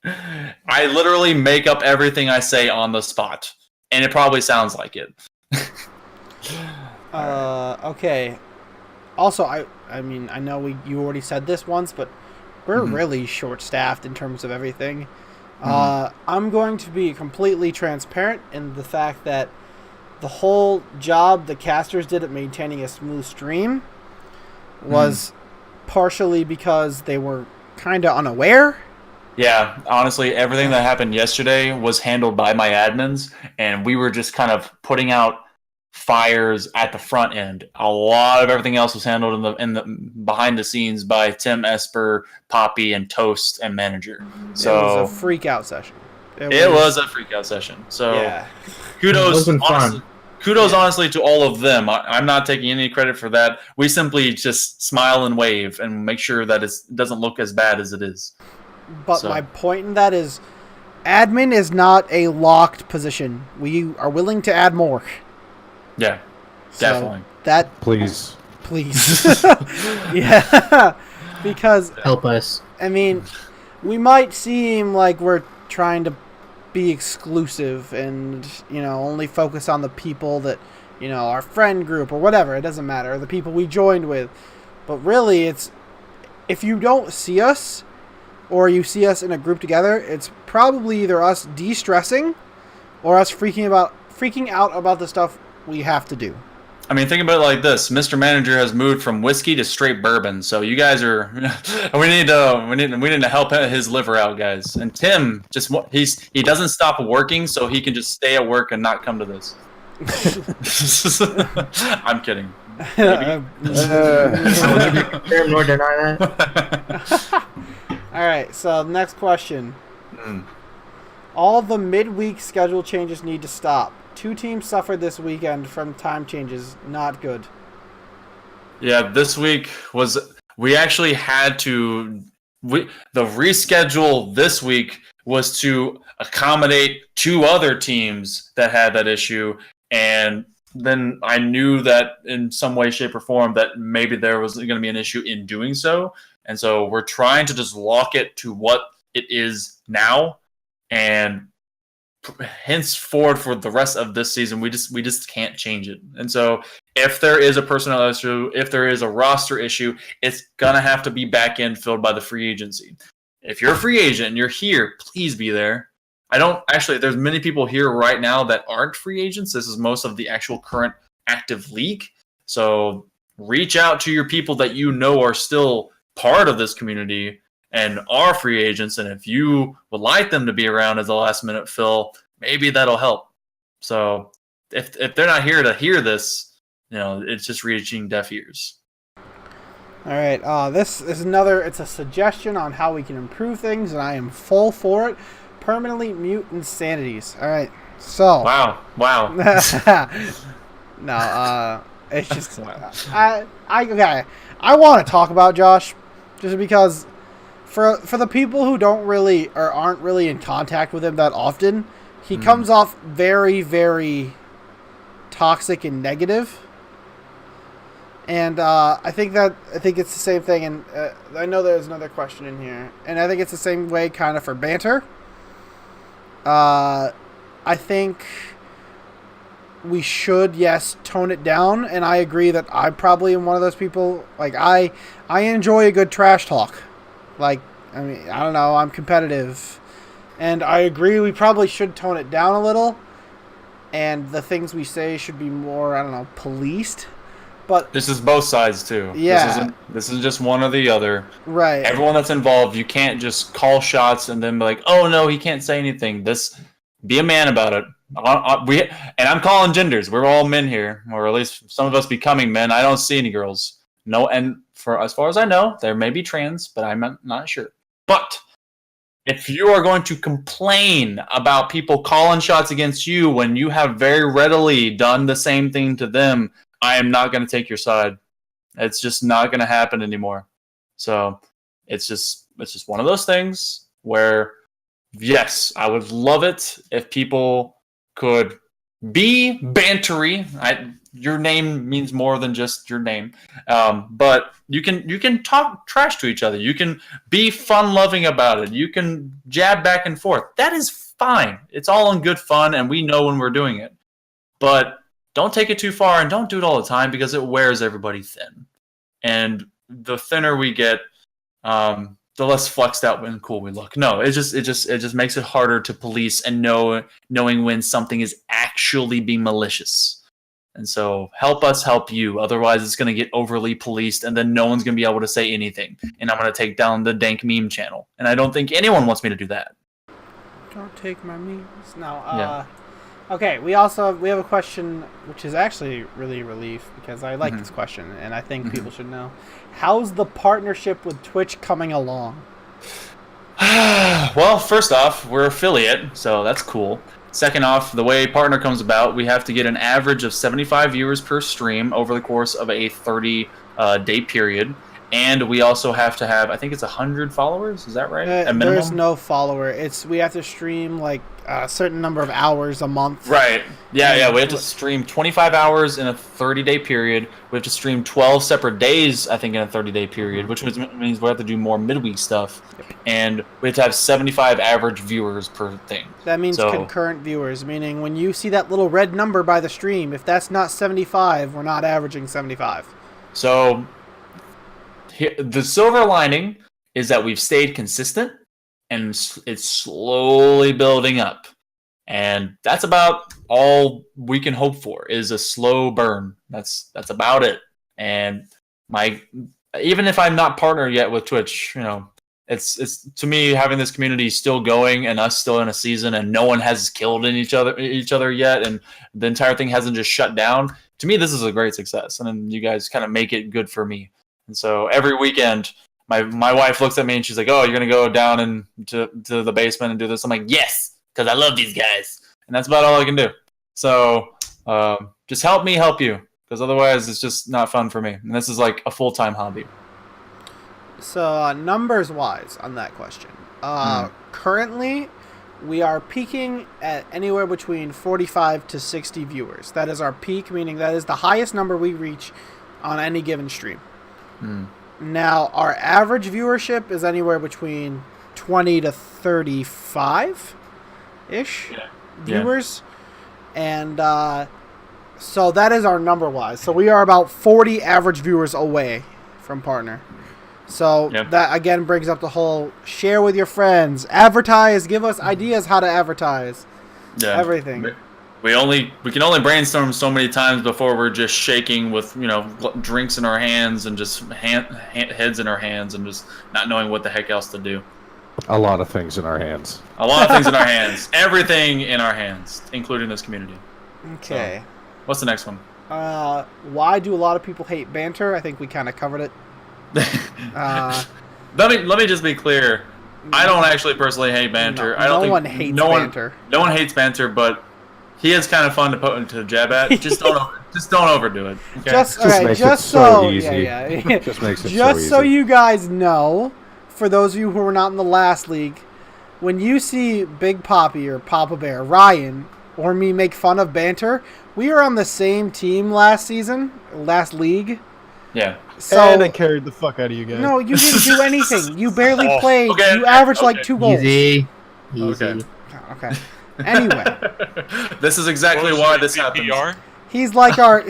I literally make up everything I say on the spot, and it probably sounds like it. Okay. Also, I mean, I know you already said this once, but we're really short-staffed in terms of everything. I'm going to be completely transparent in the fact that the whole job the casters did at maintaining a smooth stream was partially because they were kind of unaware. Yeah, honestly, everything that happened yesterday was handled by my admins, and we were just kind of putting out fires at the front end. A lot of everything else was handled in the behind the scenes by Tim, Esper, Poppy, and Toast and manager. So it was a freak out session. It was a freak out session. So yeah. Kudos, fun. honestly to all of them. I'm not taking any credit for that. We simply just smile and wave and make sure that it doesn't look as bad as it is. But my point in that is, admin is not a locked position. We are willing to add more. Yeah, definitely. So Please. Yeah, because Help us. I mean, we might seem like we're trying to be exclusive and, you know, only focus on the people that, you know, our friend group or whatever. It doesn't matter. The people we joined with. But really, it's, if you don't see us or you see us in a group together, it's probably either us de-stressing or us freaking out about the stuff we have to do. I mean, think about it like this: Mr. Manager has moved from whiskey to straight bourbon. So you guys are, we need to help his liver out, guys. And Tim he doesn't stop working, so he can just stay at work and not come to this. I'm kidding. I will neither confirm nor deny that. All right. So next question. All the midweek schedule changes need to stop. 2 teams suffered this weekend from time changes. Not good. Yeah, this week we actually had to. The reschedule this week was to accommodate 2 other teams that had that issue, and then I knew that in some way, shape, or form that maybe there was going to be an issue in doing so, and so we're trying to just lock it to what it is now, and henceforward for the rest of this season, we just can't change it. And so if there is a personnel issue, if there is a roster issue, it's gonna have to be back end filled by the free agency. If you're a free agent and you're here, please be there. There's many people here right now that aren't free agents. This is most of the actual current active league. So reach out to your people that you know are still part of this community and are free agents, and if you would like them to be around as a last minute fill, maybe that'll help. So if they're not here to hear this, you know, it's just reaching deaf ears. All right. This is it's a suggestion on how we can improve things, and I am full for it. Permanently mute insanities. All right. So. Wow. No. It's just I want to talk about Josh, just because. For the people who don't really or aren't really in contact with him that often, he comes off very, very toxic and negative. And I think it's the same thing. And I know there's another question in here, and I think it's the same way kind of for banter. I think we should, yes, tone it down, and I agree that I probably am one of those people. Like I enjoy a good trash talk. Like, I mean, I don't know, I'm competitive. And I agree we probably should tone it down a little. And the things we say should be more, I don't know, policed. But this is both sides, too. Yeah. This isn't just one or the other. Right. Everyone that's involved, you can't just call shots and then be like, oh, no, he can't say anything. Be a man about it. And I'm calling genders. We're all men here, or at least some of us becoming men. I don't see any girls. No, and for as far as I know, there may be trans, but I'm not sure. But if you are going to complain about people calling shots against you when you have very readily done the same thing to them, I am not going to take your side. It's just not going to happen anymore. So it's just one of those things where, yes, I would love it if people could be bantery. Your name means more than just your name, but you can talk trash to each other. You can be fun-loving about it. You can jab back and forth. That is fine. It's all in good fun, and we know when we're doing it. But don't take it too far, and don't do it all the time because it wears everybody thin. And the thinner we get, the less flexed out and cool we look. No, it just makes it harder to police and knowing when something is actually being malicious. And so help us help you. Otherwise, it's going to get overly policed, and then no one's going to be able to say anything. And I'm going to take down the dank meme channel. And I don't think anyone wants me to do that. Don't take my memes. No, yeah. Okay, we have a question which is actually really a relief because I like Mhm. this question and I think Mhm. people should know. How's the partnership with Twitch coming along? Well, first off, we're affiliate, so that's cool. Second off, the way partner comes about, we have to get an average of 75 viewers per stream over the course of a 30-day period. And we also have to have, I think it's 100 followers. Is that right? At There's minimum? no follower. We have to stream like a certain number of hours a month. Right. Yeah, And yeah. We have to stream 25 hours in a 30-day period. We have to stream 12 separate days, I think, in a 30-day period, which means we have to do more midweek stuff. And we have to have 75 average viewers per thing. That means So- concurrent viewers, meaning when you see that little red number by the stream, if that's not 75, we're not averaging 75. So the silver lining is that we've stayed consistent and it's slowly building up. And that's about all we can hope for is a slow burn. That's about it. And even if I'm not partnered yet with Twitch, it's to me having this community still going and us still in a season and no one has killed each other yet and the entire thing hasn't just shut down. To me, this is a great success, and then you guys kind of make it good for me. And so every weekend, my wife looks at me and she's like, "Oh, you're gonna go down to the basement and do this?" I'm like, "Yes, because I love these guys," and that's about all I can do. So just help me help you, because otherwise it's just not fun for me. And this is like a full-time hobby. So numbers wise on that question, currently we are peaking at anywhere between 45 to 60 viewers. That is our peak, meaning that is the highest number we reach on any given stream. Now our average viewership is anywhere between 20 to 35 ish viewers. And so that is our number wise. So we are about 40 average viewers away from partner. So that again brings up the whole share with your friends, advertise, give us ideas how to advertise. Everything. We can only brainstorm so many times before we're just shaking with drinks in our hands and just heads in our hands and just not knowing what the heck else to do. A lot of things in our hands. A lot of things in our hands. Everything in our hands, including this community. Okay. So, what's the next one? Why do a lot of people hate banter? I think we kind of covered it. Let me just be clear. I don't actually personally hate banter. No one hates banter. No one hates banter, but he is kind of fun to jab at. Just don't overdo it. Okay? Just makes it so easy. Yeah. Just makes it just so so you guys know, for those of you who were not in the last league, when you see Big Poppy or Papa Bear, Ryan, or me make fun of banter, we were on the same team last league. Yeah. So, and I carried the fuck out of you guys. No, you didn't do anything. You barely played. Okay, You averaged like 2 goals. Easy. Okay. Okay. Anyway, this is exactly why this happens. he's like our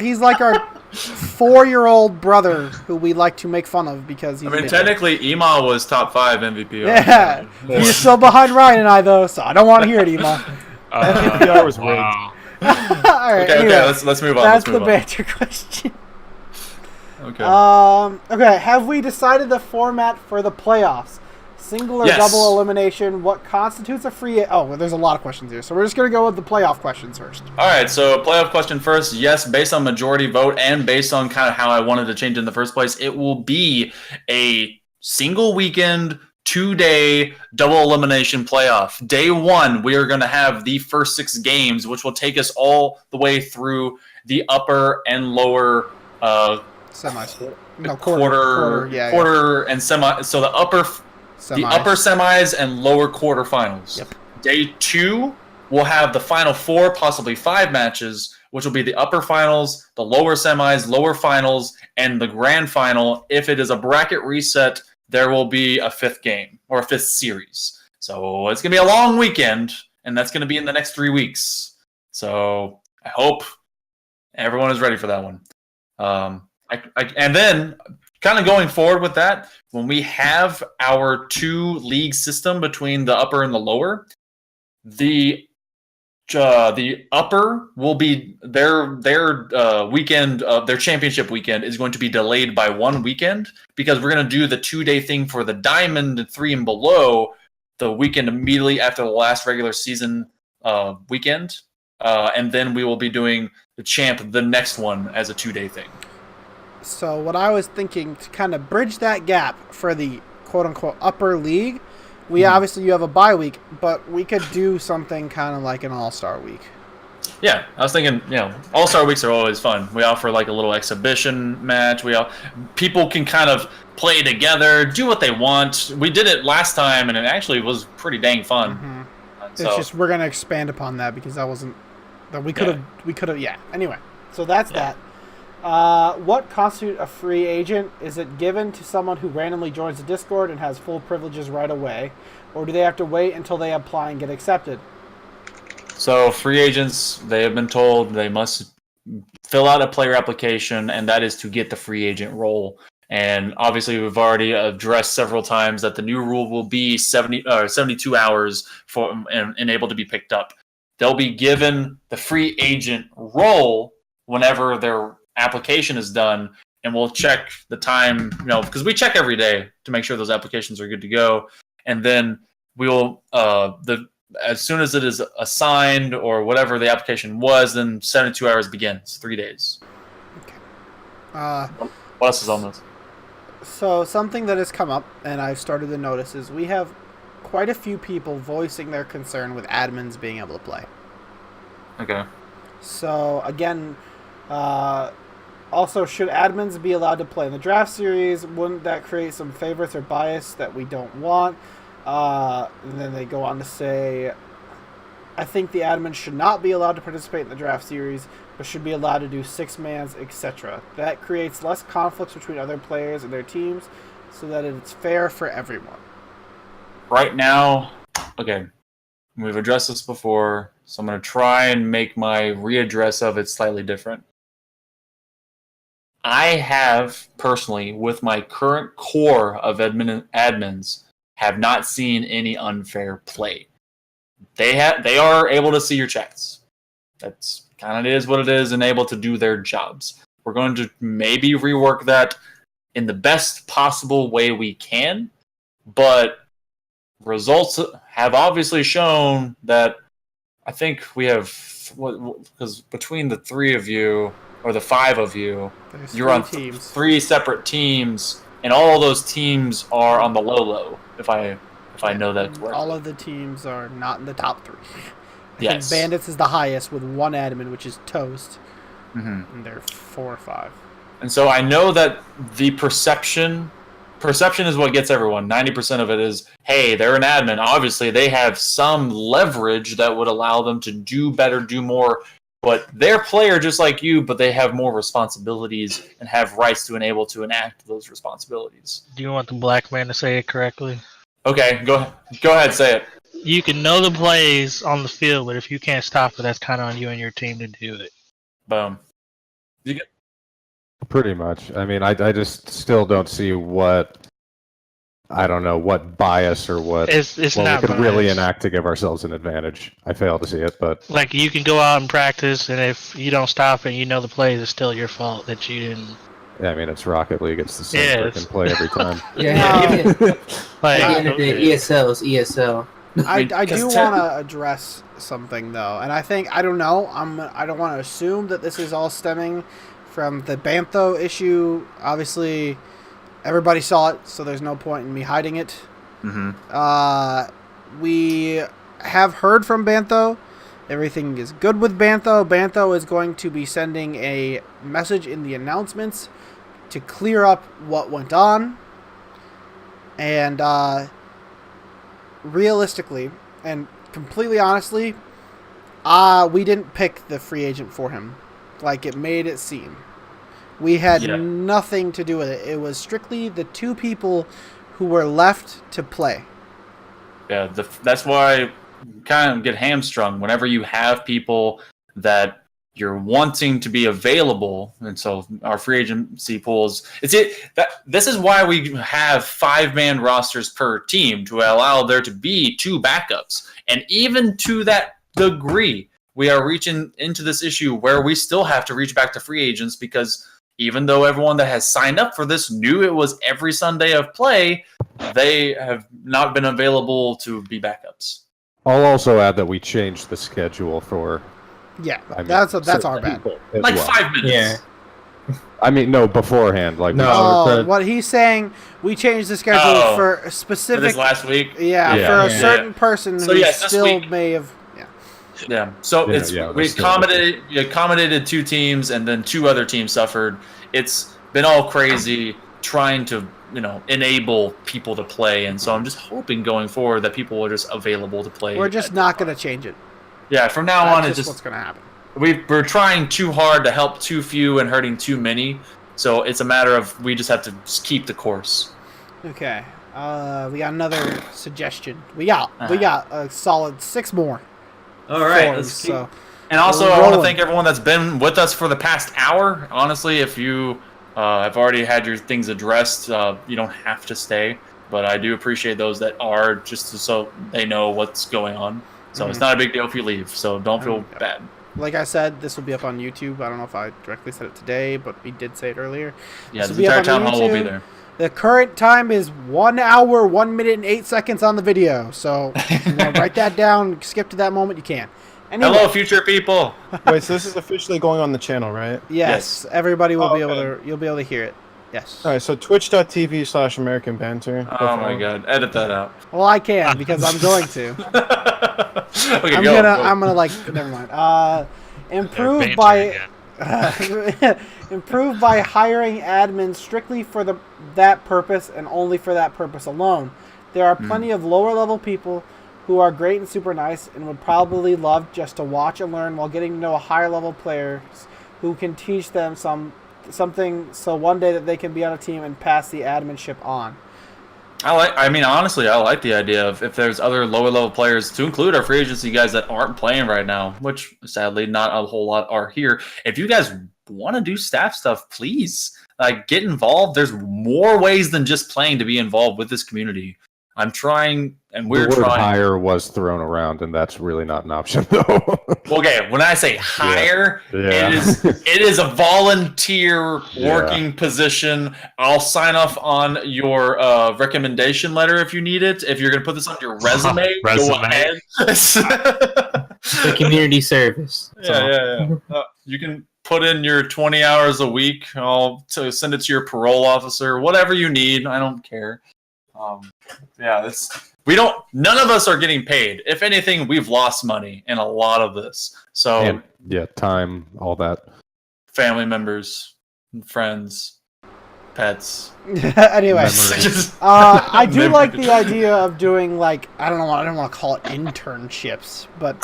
4-year-old brother who we like to make fun of because he's. I mean, technically, Ema was top 5 MVP. Yeah, he's still behind Ryan and I though, so I don't want to hear it, Ema. FPR was rigged. All right. Okay, anyway, let's move on. That's let's move the on. banter question. Okay. Okay. Have we decided the format for the playoffs? Single or Yes. double elimination? What constitutes a free? Oh, well, there's a lot of questions here, so we're just gonna go with the playoff questions first. All right, so playoff question first. Yes, based on majority vote and based on kind of how I wanted to change it in the first place, it will be a single weekend, 2-day double elimination playoff. Day 1, we are going to have the first 6 games, which will take us all the way through the upper and lower Semis. quarter and semi. So the upper semis and lower quarterfinals. Yep. Day 2, we'll have the final 4, possibly 5 matches, which will be the upper finals, the lower semis, lower finals, and the grand final. If it is a bracket reset, there will be a 5th game or a 5th series. So it's going to be a long weekend, and that's going to be in the next 3 weeks. So I hope everyone is ready for that one. And then, kind of going forward with that, when we have our 2 league system between the upper and the lower, the upper will be their weekend, their championship weekend is going to be delayed by 1 weekend because we're going to do the 2-day thing for the diamond 3 and below the weekend immediately after the last regular season weekend. and then we will be doing the champ the next one as a 2-day thing. So what I was thinking to kind of bridge that gap for the quote-unquote upper league, obviously you have a bye week, but we could do something kind of like an all-star week. Yeah, I was thinking, all-star weeks are always fun. We offer like a little exhibition match. People can kind of play together, do what they want. We did it last time, and it actually was pretty dang fun. Mm-hmm. It's just we're gonna expand upon that because we could have. Yeah. Anyway, so that's that. What constitutes a free agent? Is it given to someone who randomly joins the Discord and has full privileges right away, or do they have to wait until they apply and get accepted? So free agents, they have been told they must fill out a player application, and that is to get the free agent role. And obviously, we've already addressed several times that the new rule will be 72 hours and able to be picked up. They'll be given the free agent role whenever their application is done, and we'll check the time, because we check every day to make sure those applications are good to go. And then we'll as soon as it is assigned or whatever the application was, then 72 hours begins, 3 days. Okay. What else is on this? So something that has come up, and I've started to notice, is we have quite a few people voicing their concern with admins being able to play. Okay. So again, also, should admins be allowed to play in the draft series? Wouldn't that create some favorites or bias that we don't want? And then they go on to say, I think the admins should not be allowed to participate in the draft series, but should be allowed to do 6-mans, etc. That creates less conflicts between other players and their teams, so that it's fair for everyone. Right now, okay, we've addressed this before, so I'm going to try and make my readdress of it slightly different. I have, personally, with my current core of admins, have not seen any unfair play. They are able to see your chats. That's kind of is what it is, and able to do their jobs. We're going to maybe rework that in the best possible way we can, but results have obviously shown that I think we have, because between the 3 of you, or the 5 of you, you're on 3 separate teams, and all those teams are on the low, if I know that correctly. All of the teams are not in the top 3. Yes. think Bandits is the highest with 1 admin, which is Toast. Mm-hmm. And they're 4 or 5. And so I know that the perception is what gets everyone. 90% of it is, hey, they're an admin. Obviously, they have some leverage that would allow them to do better, do more. But they're a player just like you, but they have more responsibilities and have rights to enable to enact those responsibilities. Do you want the black man to say it correctly? Okay, go ahead, say it. You can know the plays on the field, but if you can't stop it, that's kind of on you and your team to do it. Boom. Pretty much. I mean, I just still don't see what bias or what It's we not could bias. really enact to give ourselves an advantage. I fail to see it, but Like, you can go out and practice, and if you don't stop it and you know the plays, it's still your fault that you didn't. yeah, I mean, it's Rocket League. It's the same Yeah, freaking play every time. Yeah, Like, at the end of the day, ESL is ESL. I do want to address something though, and I don't want to assume that this is all stemming from the Bantho issue. Obviously, everybody saw it, so there's no point in me hiding it. Mm-hmm. We have heard from Bantho. Everything is good with Bantho. Bantho is going to be sending a message in the announcements to clear up what went on. And realistically and completely honestly, we didn't pick the free agent for him like it made it seem. We had nothing to do with it. It was strictly the 2 people who were left to play. Yeah, that's why you kind of get hamstrung whenever you have people that you're wanting to be available, and so our free agency pools. This is why we have 5-man rosters per team to allow there to be 2 backups, and even to that degree, we are reaching into this issue where we still have to reach back to free agents because even though everyone that has signed up for this knew it was every Sunday of play, they have not been available to be backups. I'll also add that we changed the schedule for Yeah, I mean, that's certain our bad. people as Like well. 5 minutes. Yeah. I mean, no, beforehand. Like, Oh, what he's saying, we changed the schedule for a For specific. this last week. Yeah, Yeah. for a Yeah. certain person So, who yes, this still week- may have. Yeah. Yeah. So Yeah, it's yeah, we that's still accommodated 2 teams, and then 2 other teams suffered. It's been all crazy trying to enable people to play, and so I'm just hoping going forward that people are just available to play. We're just not going to change it. Yeah. From now That's on, it's just just what's going to happen. we're trying too hard to help too few and hurting too many. So it's a matter of we just have to just keep the course. Okay. We got another suggestion. We got a solid 6 more. All right. forms, Let's keep. so And also, we're I want to rolling. thank everyone that's been with us for the past hour. Honestly, if you have already had your things addressed, you don't have to stay. But I do appreciate those that are, just so they know what's going on. So it's not a big deal if you leave. So don't feel bad. Like I said, this will be up on YouTube. I don't know if I directly said it today, but we did say it earlier. Yeah, This the will be up entire on town hall will be YouTube. there. The current time is 1 hour, 1 minute, and 8 seconds on the video. So if you want to write that down, skip to that moment, you can. Anyway, Hello, future people. Wait, so this is officially going on the channel, right? Yes, everybody will be able okay. to. You'll be able to hear it. Yes. All right, so twitch.tv/American Banter. Oh my God! Edit that out. Well, I can because I'm going to. Okay, I'm go. gonna like. Never mind. Improve by. Improve by hiring admins strictly for that purpose and only for that purpose alone. There are plenty of lower level people who are great and super nice and would probably love just to watch and learn while getting to know higher level players who can teach them something so one day that they can be on a team and pass the adminship on. Honestly, I like the idea of if there's other lower level players to include our free agency guys that aren't playing right now, which sadly not a whole lot are here. If you guys want to do staff stuff, please get involved. There's more ways than just playing to be involved with this community. I'm trying, and we're the word trying. hire was thrown around, and that's really not an option, though. Okay, when I say hire, Yeah. it is a volunteer working position. I'll sign off on your recommendation letter if you need it. If you're going to put this on your resume, go ahead. The community service. Yeah. You can put in your 20 hours a week. I'll send it to your parole officer, whatever you need. I don't care. None of us are getting paid. If anything, we've lost money in a lot of this. So time, all that. Family members, friends, pets. Anyway, I do like the idea of doing I don't want to call it internships, but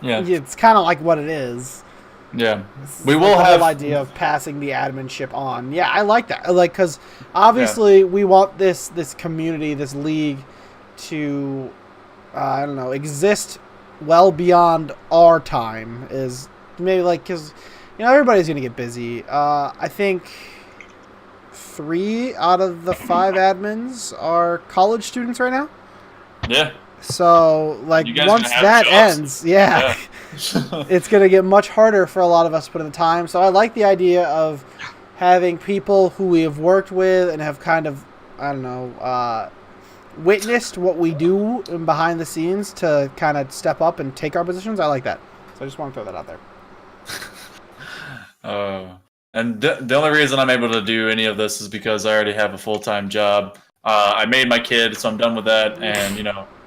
it's kind of like what it is. Yeah, we will have the whole idea of passing the adminship on. Yeah, I like that. Because obviously we want this community, this league, to exist well beyond our time. Is maybe because everybody's gonna get busy. I think 3 out of the 5 admins are college students right now. Yeah. So once that ends, it's going to get much harder for a lot of us to put in the time. So I like the idea of having people who we have worked with and have kind of, witnessed what we do behind the scenes to kind of step up and take our positions. I like that. So I just want to throw that out there. And the only reason I'm able to do any of this is because I already have a full-time job. I made my kid, so I'm done with that. And,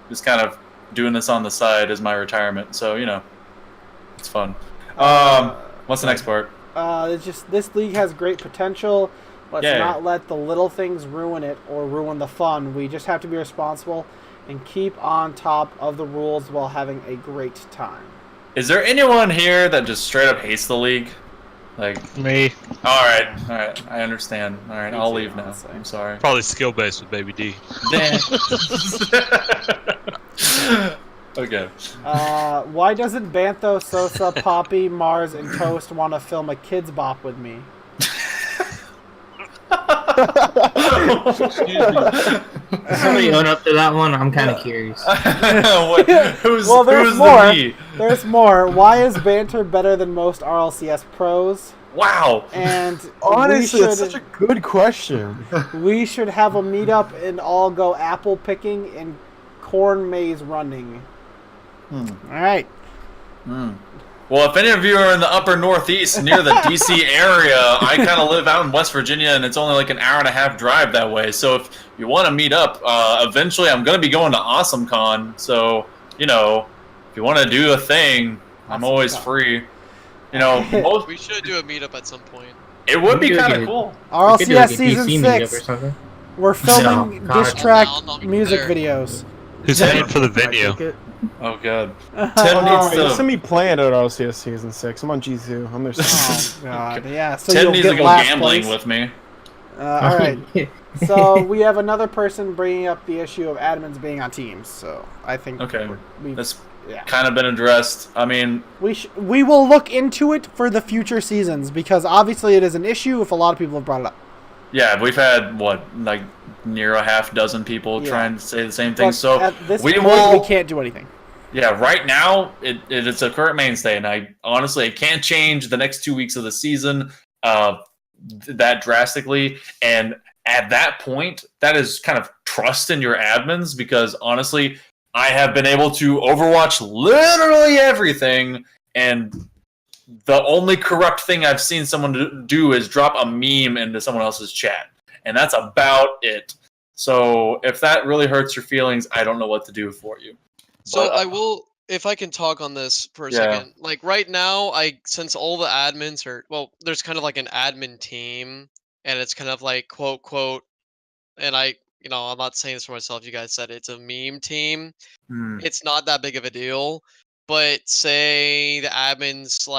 just kind of doing this on the side is my retirement. So, it's fun. What's the next part? It's just this league has great potential. Let's not let the little things ruin it or ruin the fun. We just have to be responsible and keep on top of the rules while having a great time. Is there anyone here that just straight up hates the league? Me. All right. I understand. All right, I'll leave now. I'm sorry. Probably skill based with Baby D. Okay. Why doesn't Bantho, Sosa, Poppy, Mars, and Toast want to film a Kids Bop with me? Somebody own up to that one? I'm kind of curious. Who's there's more. There's more. Why is Banter better than most RLCS pros? Wow. And honestly, it's such a good question. We should have a meetup and all go apple picking and corn maze running. All right. Well, if any of you are in the upper northeast near the DC area, I kind of live out in West Virginia, and it's only like an hour and a half drive that way. So if you want to meet up, eventually I'm going to be going to AwesomeCon. So, you know, if you want to do a thing, I'm always free. You know, we should do a meetup at some point. It would be kind of cool. RLCS Season 6. We're filming diss track music videos. Who's heading for the venue? Oh god. Tim needs to send me playing at RLCS Season 6. I'm on G2. I'm their Oh god, yeah. So Tim you'll needs get to go last gambling place. with me. Alright. So we have another person bringing up the issue of admins being on teams. So I think that's kind of been addressed. I mean, we will look into it for the future seasons because obviously it is an issue if a lot of people have brought it up. Yeah, we've had like near a half dozen people trying to say the same thing. So at this point, we can't do anything. Yeah, right now it's a current mainstay, and I honestly it can't change the next 2 weeks of the season that drastically. And at that point, that is kind of trust in your admins because honestly, I have been able to overwatch literally everything, and the only corrupt thing I've seen someone do is drop a meme into someone else's chat, and that's about it. So if that really hurts your feelings, I don't know what to do for you. So I will, if I can talk on this for a second. Like right now, since all the admins are, well, there's kind of like an admin team, and it's kind of like quote, and I'm not saying this for myself. You guys said it's a meme team. It's not that big of a deal, but say the admins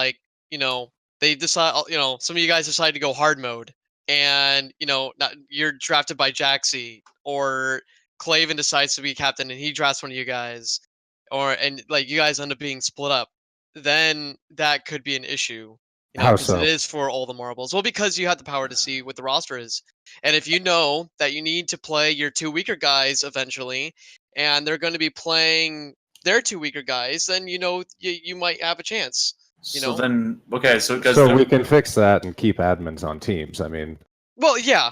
they decide, some of you guys decide to go hard mode, and you're drafted by Jaxie, or Claven decides to be captain and he drafts one of you guys, and you guys end up being split up, then that could be an issue. How so? It is for all the marbles. Well, because you have the power to see what the roster is, and if you know that you need to play your 2 weaker guys eventually, and they're going to be playing their 2 weaker guys, then you might have a chance. So then, okay, so we can fix that and keep admins on teams. I mean, well, yeah,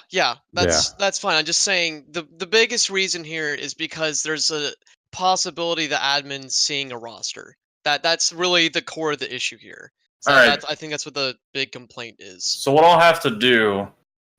that's fine. I'm just saying the biggest reason here is because there's a possibility the admin's seeing a roster. That's really the core of the issue here. So right. I think that's what the big complaint is. So what I'll have to do,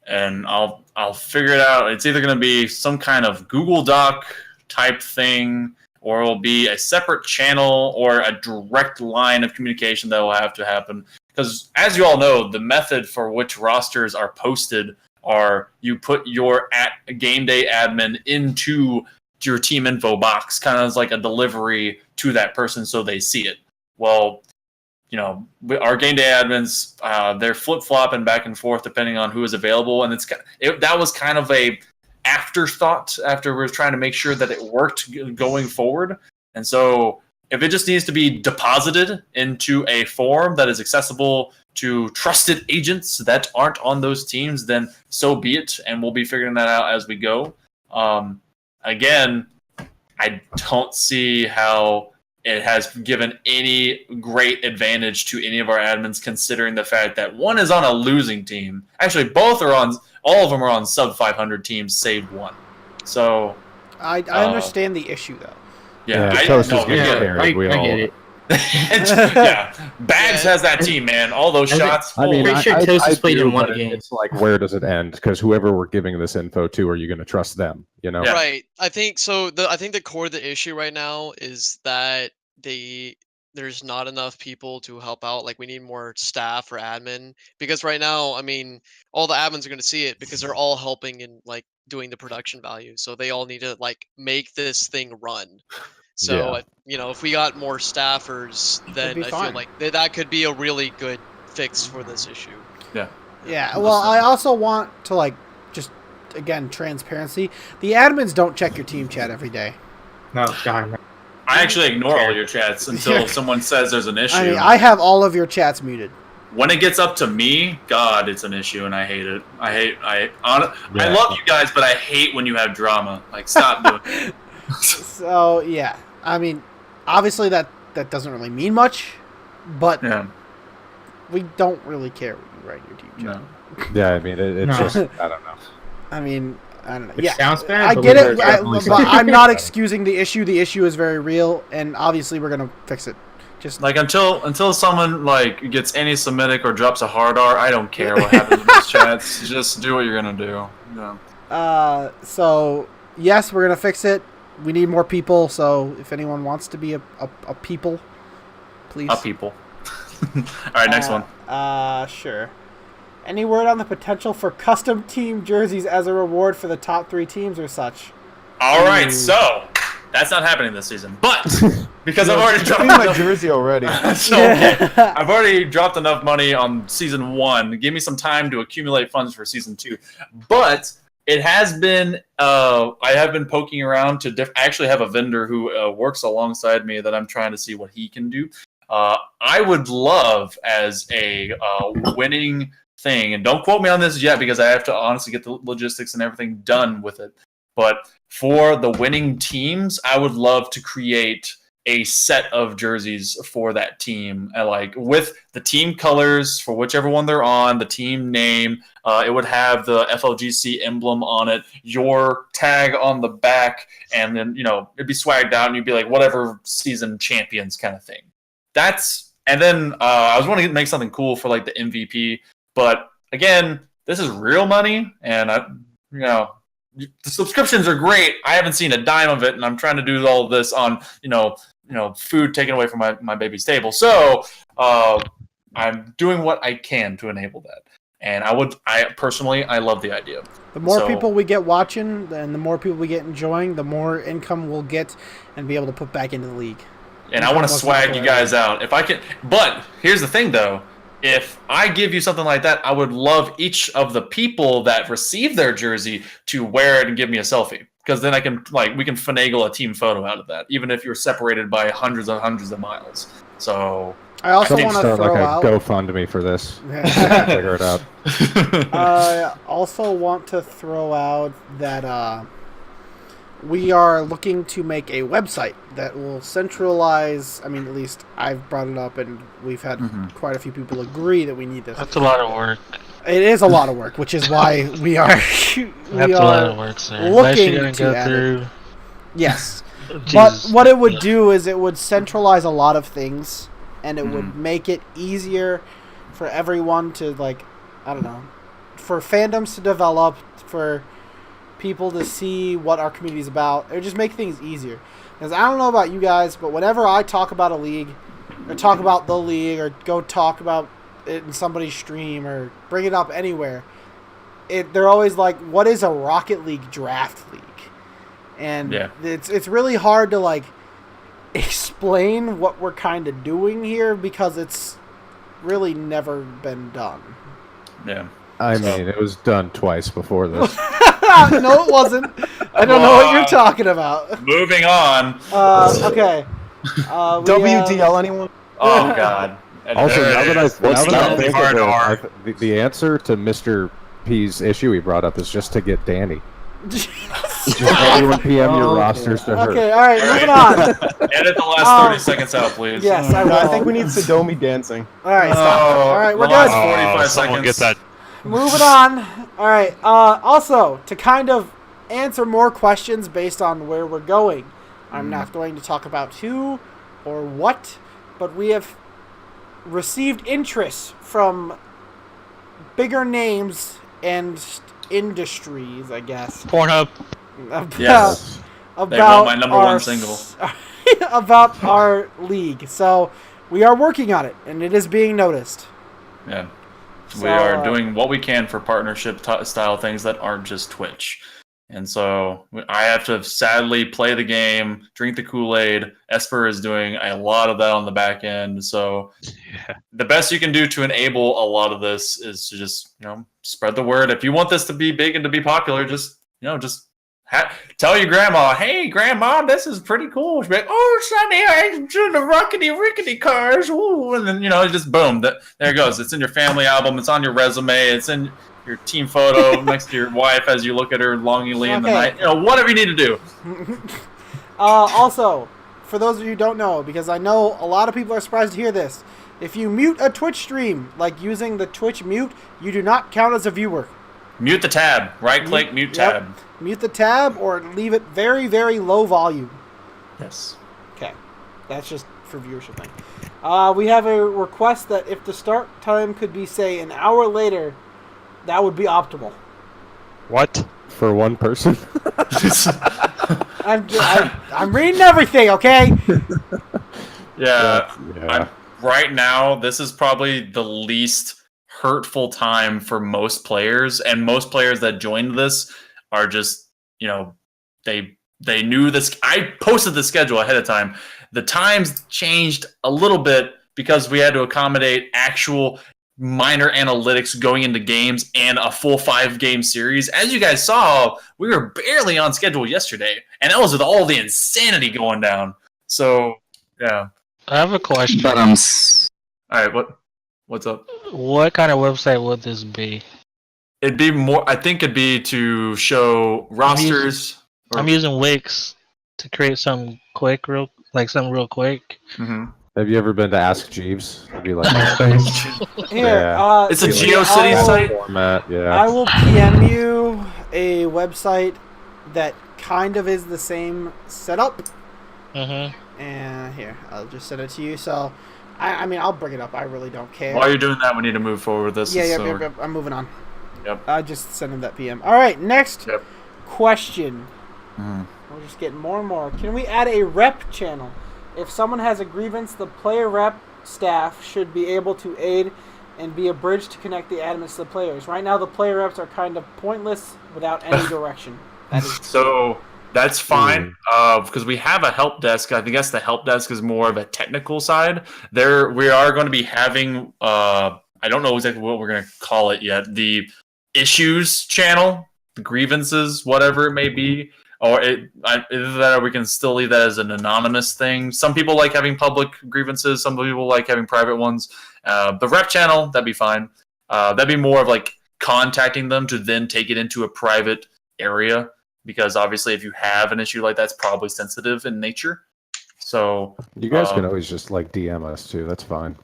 and I'll figure it out. It's either going to be some kind of Google Doc type thing, or it'll be a separate channel or a direct line of communication that will have to happen. Because as you all know, the method for which rosters are posted are you put your game day admin into your team info box, kind of as like a delivery to that person so they see it. Well, our game day admins, they're flip-flopping back and forth depending on who is available, and that was kind of a afterthought after we were trying to make sure that it worked going forward. And so if it just needs to be deposited into a form that is accessible to trusted agents that aren't on those teams, then so be it, and we'll be figuring that out as we go. Again, I don't see how it has given any great advantage to any of our admins, considering the fact that one is on a losing team. Actually, all of them are on sub 500 teams, save one. So I understand the issue though. Yeah, I get it. Bags has that team, man. All those shots. I mean, pretty sure Toast has played in one game. It's like, where does it end? Because whoever we're giving this info to, are you going to trust them? Right. I think so. I think the core of the issue right now is that there's not enough people to help out. Like, we need more staff or admin, because right now, I mean, all the admins are going to see it because they're all helping in doing the production value. So they all need to make this thing run. So if we got more staffers, then I feel like that could be a really good fix for this issue. Yeah. Well, I also want to just again transparency. The admins don't check your team chat every day. No, God. I actually ignore all your chats until someone says there's an issue. I mean, I have all of your chats muted. When it gets up to me, God, it's an issue, and I hate it. I love you guys, but I hate when you have drama. Stop doing it. So yeah, I mean, obviously that doesn't really mean much, but we don't really care what you write in your team chat. No. Yeah, I mean, it's just, I don't know. I mean, I don't know. It sounds bad. I get it, but I'm not excusing the issue. The issue is very real, and obviously we're gonna fix it Just like until someone like gets anti-Semitic or drops a hard R, I don't care what happens in those chats. Just do what you're gonna do. Yeah. So yes, we're gonna fix it. We need more people. So if anyone wants to be a people, please. A people. All right, next one. Sure. Any word on the potential for custom team jerseys as a reward for the top 3 teams or such? All right, so that's not happening this season, but because I've already dropped my jersey already. I've already dropped enough money on season 1. Give me some time to accumulate funds for season 2. But it has been I have been poking around to I actually have a vendor who works alongside me that I'm trying to see what he can do. I would love as a winning thing, and don't quote me on this yet because I have to honestly get the logistics and everything done with it. But for the winning teams, I would love to create a set of jerseys for that team, like with the team colors for whichever one they're on, the team name. It would have the FLGC emblem on it, your tag on the back, and then it'd be swagged out, and you'd be like whatever season champions kind of thing. And then I was wanting to make something cool for like the MVP, but again, this is real money, and the subscriptions are great. I haven't seen a dime of it, and I'm trying to do all of this on food taken away from my baby's table. So I'm doing what I can to enable that, and I personally love the idea. The more people we get watching, and the more people we get enjoying, the more income we'll get and be able to put back into the league. And I want to swag you guys out if I can. But here's the thing, though. If I give you something like that, I would love each of the people that receive their jersey to wear it and give me a selfie. Because then we can finagle a team photo out of that, even if you're separated by hundreds of miles. So I also want to throw out a GoFundMe for this. Figure it out. I also want to throw out that we are looking to make a website that will centralize. I mean, at least I've brought it up, and we've had quite a few people agree that we need this. That's a lot of work. It is a lot of work, which is why we are. That's a lot of work, sir. Looking to add it. Yes, but what it would do is it would centralize a lot of things, and it would make it easier for everyone to for fandoms to develop, for people to see what our community is about. It would just make things easier. Because I don't know about you guys, but whenever I talk about a league, or talk about the league, or go talk about it in somebody's stream, or bring it up anywhere, they're always like, what is a Rocket League draft league? And it's really hard to explain what we're kind of doing here, because it's really never been done. Yeah. I mean, it was done twice before this. No, it wasn't. I don't know what you're talking about. Moving on. Okay. WDL, anyone? Oh, God. Also, now that I think of it, the answer to Mr. P's issue he brought up is just to get Danny. Just everyone PM your rosters to her. Okay, all right, moving on. Edit the last 30 seconds out, please. Yes, I will. I think we need Sodomi dancing. All right, stop. All right, we're good. 45 someone seconds. get that. Moving on. All right. Also, to kind of answer more questions based on where we're going, I'm not going to talk about who or what, but we have received interest from bigger names and industries, I guess. Pornhub. Yes. They want my number one single. About our league. So we are working on it, and it is being noticed. Yeah. We are doing what we can for partnership style things that aren't just Twitch. And so I have to sadly play the game, drink the Kool-Aid. Esper is doing a lot of that on the back end. So the best you can do to enable a lot of this is to just, spread the word. If you want this to be big and to be popular, just tell your grandma, hey, grandma, this is pretty cool. She'll be like, oh, Sonny, I'm doing the rockety-rickety cars. Ooh. And then, just boom. There it goes. It's in your family album. It's on your resume. It's in your team photo next to your wife as you look at her longingly in the night. Whatever you need to do. Also, for those of you who don't know, because I know a lot of people are surprised to hear this, if you mute a Twitch stream, like using the Twitch mute, you do not count as a viewer. Mute the tab. Right-click, mute tab. Mute the tab or leave it very, very low volume. Yes. Okay. That's just for viewership thing. We have a request that if the start time could be, say, an hour later, that would be optimal. What? For one person? I'm reading everything, okay? Yeah. Yeah. Right now, this is probably the least hurtful time for most players, and most players that joined this are just, they knew this. I posted the schedule ahead of time. The times changed a little bit because we had to accommodate actual minor analytics going into games and a full 5-game series. As you guys saw, we were barely on schedule yesterday, and that was with all the insanity going down. So, yeah. I have a question. All right, what's up? What kind of website would this be? It'd be more. I think it'd be to show rosters. I'm using Wix to create some quick, real quick. Mm-hmm. Have you ever been to Ask Jeeves? It'd be like Here, it's a GeoCities site. Format, yeah. I will PM you a website that kind of is the same setup. Mm-hmm. And here, I'll just send it to you. So, I mean, I'll bring it up. I really don't care. While you're doing that, we need to move forward with this. Yeah, I'm moving on. Yep. I just sent him that PM. All right, next question. Mm. We're just getting more and more. Can we add a rep channel? If someone has a grievance, the player rep staff should be able to aid and be a bridge to connect the admins to the players. Right now, the player reps are kind of pointless without any direction. So that's fine because we have a help desk. I guess the help desk is more of a technical side. We are going to be having. I don't know exactly what we're going to call it yet. The issues channel, the grievances, whatever it may be. Or either that, or we can still leave that as an anonymous thing. Some people like having public grievances. Some people like having private ones. The rep channel, that'd be fine. That'd be more of like contacting them to then take it into a private area. Because obviously, if you have an issue like that, it's probably sensitive in nature. So you guys can always just like DM us too. That's fine.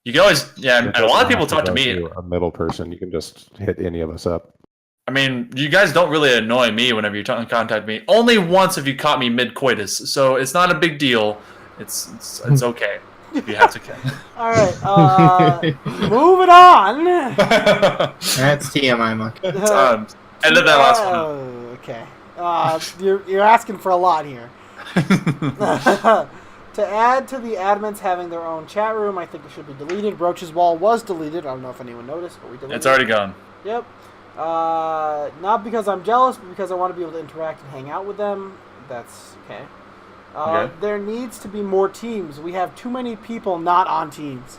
You can always, and a lot of people talk to me. A middle person, you can just hit any of us up. I mean, you guys don't really annoy me whenever you contact me. Only once have you caught me mid-coitus, so it's not a big deal. It's okay if you have to. All right, moving on. That's TMI, Muck. End of that last one. Okay. You're asking for a lot here. To add to the admins having their own chat room, I think it should be deleted. Roach's Wall was deleted. I don't know if anyone noticed, but we deleted it. It's already gone. Yep. Not because I'm jealous, but because I want to be able to interact and hang out with them. That's okay. There needs to be more teams. We have too many people not on teams.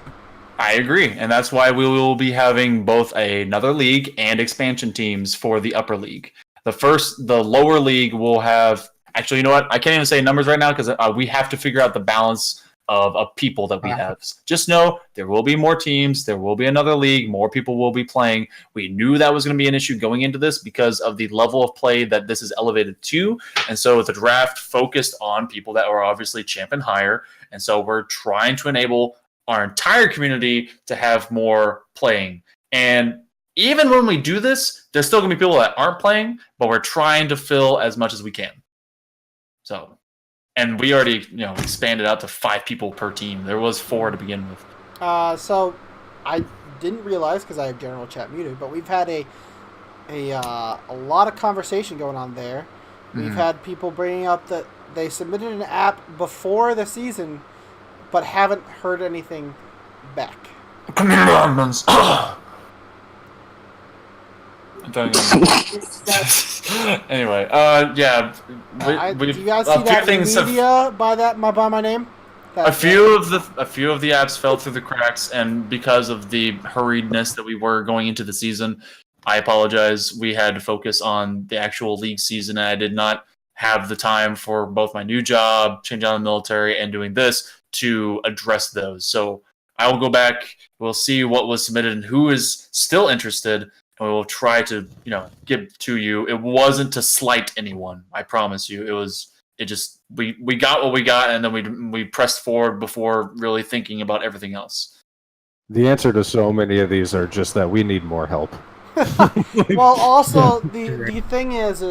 I agree, and that's why we will be having both another league and expansion teams for the upper league. The lower league will have. Actually, you know what? I can't even say numbers right now because we have to figure out the balance of people that we have. Just know there will be more teams. There will be another league. More people will be playing. We knew that was going to be an issue going into this because of the level of play that this is elevated to. And so the draft focused on people that are obviously champ and higher. And so we're trying to enable our entire community to have more playing. And even when we do this, there's still going to be people that aren't playing, but we're trying to fill as much as we can. So, and we already, expanded out to 5 people per team. There was 4 to begin with. So I didn't realize because I have general chat muted, but we've had a lot of conversation going on there. We've had people bringing up that they submitted an app before the season, but haven't heard anything back. Community admins. Anyway, yeah. Do you guys see that media by my name? A few of the apps fell through the cracks, and because of the hurriedness that we were going into the season, I apologize. We had to focus on the actual league season, and I did not have the time for both my new job, change out of the military, and doing this to address those. So I will go back. We'll see what was submitted and who is still interested. We will try to, give to you. It wasn't to slight anyone. I promise you. We got what we got, and then we pressed forward before really thinking about everything else. The answer to so many of these are just that we need more help. Well, also the thing is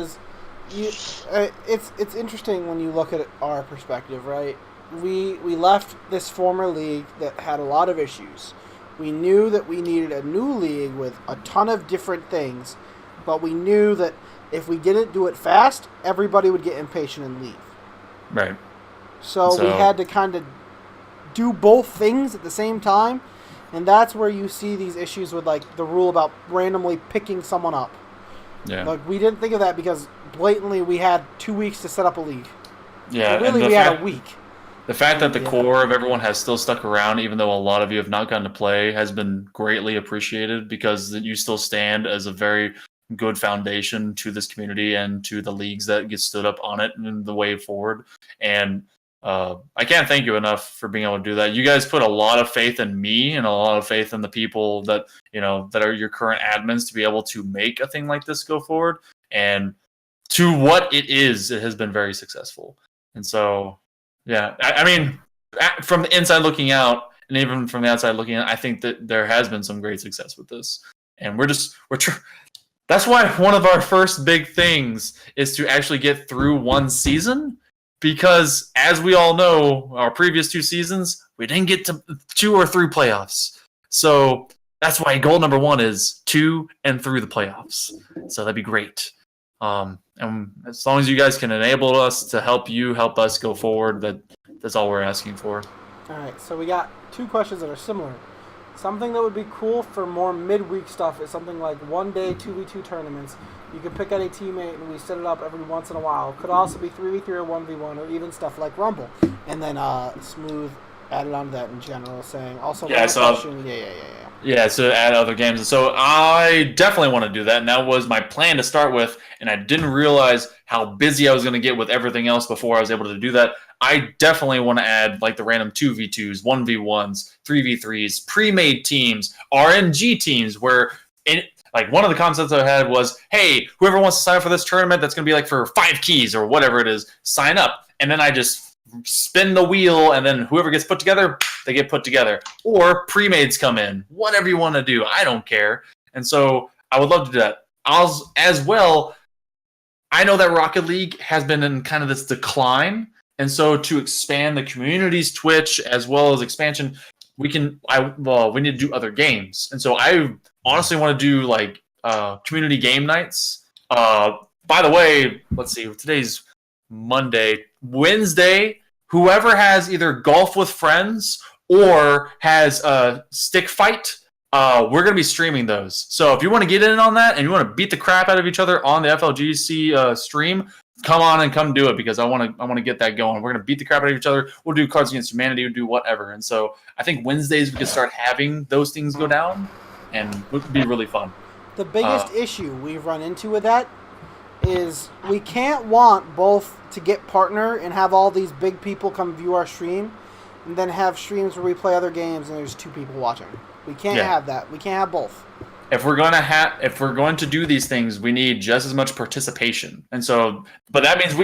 it's interesting when you look at our perspective, right? we left this former league that had a lot of issues. We knew that we needed a new league with a ton of different things, but we knew that if we didn't do it fast, everybody would get impatient and leave. Right. So we had to kind of do both things at the same time, and that's where you see these issues with like the rule about randomly picking someone up. Yeah. Like we didn't think of that because blatantly we had 2 weeks to set up a league. Yeah. So really, we had a week. The fact that the core of everyone has still stuck around, even though a lot of you have not gotten to play, has been greatly appreciated because you still stand as a very good foundation to this community and to the leagues that get stood up on it and the way forward. And I can't thank you enough for being able to do that. You guys put a lot of faith in me and a lot of faith in the people that that are your current admins to be able to make a thing like this go forward. And to what it has been very successful. And so, yeah, I mean, from the inside looking out, and even from the outside looking in, I think that there has been some great success with this. And that's why one of our first big things is to actually get through one season. Because as we all know, our previous 2 seasons, we didn't get to 2 or 3 playoffs. So that's why goal number 1 is 2 and through the playoffs. So that'd be great. And as long as you guys can enable us to help us go forward, that's all we're asking for. All right, so we got 2 questions that are similar. Something that would be cool for more midweek stuff is something like 1-day 2v2 tournaments. You can pick out a teammate and we set it up every once in a while. Could also be 3v3 or 1v1 or even stuff like Rumble. And then Smooth added on to that in general, saying also question. Yeah, so add other games. So I definitely want to do that, and that was my plan to start with, and I didn't realize how busy I was going to get with everything else before I was able to do that. I definitely want to add like the random 2v2s, 1v1s, 3v3s, pre-made teams, RNG teams, where like one of the concepts I had was, hey, whoever wants to sign up for this tournament that's going to be like for 5 keys or whatever it is, sign up. And then I just spin the wheel, and then whoever gets put together, they get put together. Or pre-mades come in. Whatever you want to do. I don't care. And so I would love to do that. As well, I know that Rocket League has been in kind of this decline. And so to expand the community's Twitch as well as expansion, we need to do other games. And so I honestly want to do like community game nights. By the way, let's see, today's Monday. Wednesday, whoever has either golf with friends or has a stick fight, we're going to be streaming those. So if you want to get in on that and you want to beat the crap out of each other on the FLGC stream, come on and come do it, because I want to get that going. We're going to beat the crap out of each other. We'll do Cards Against Humanity. We'll do whatever. And so I think Wednesdays we can start having those things go down, and it would be really fun. The biggest issue we've run into with that is we can't want both to get partner and have all these big people come view our stream and then have streams where we play other games and there's 2 people watching. We can't have that. We can't have both. If we're going to do these things, we need just as much participation. And so, but that means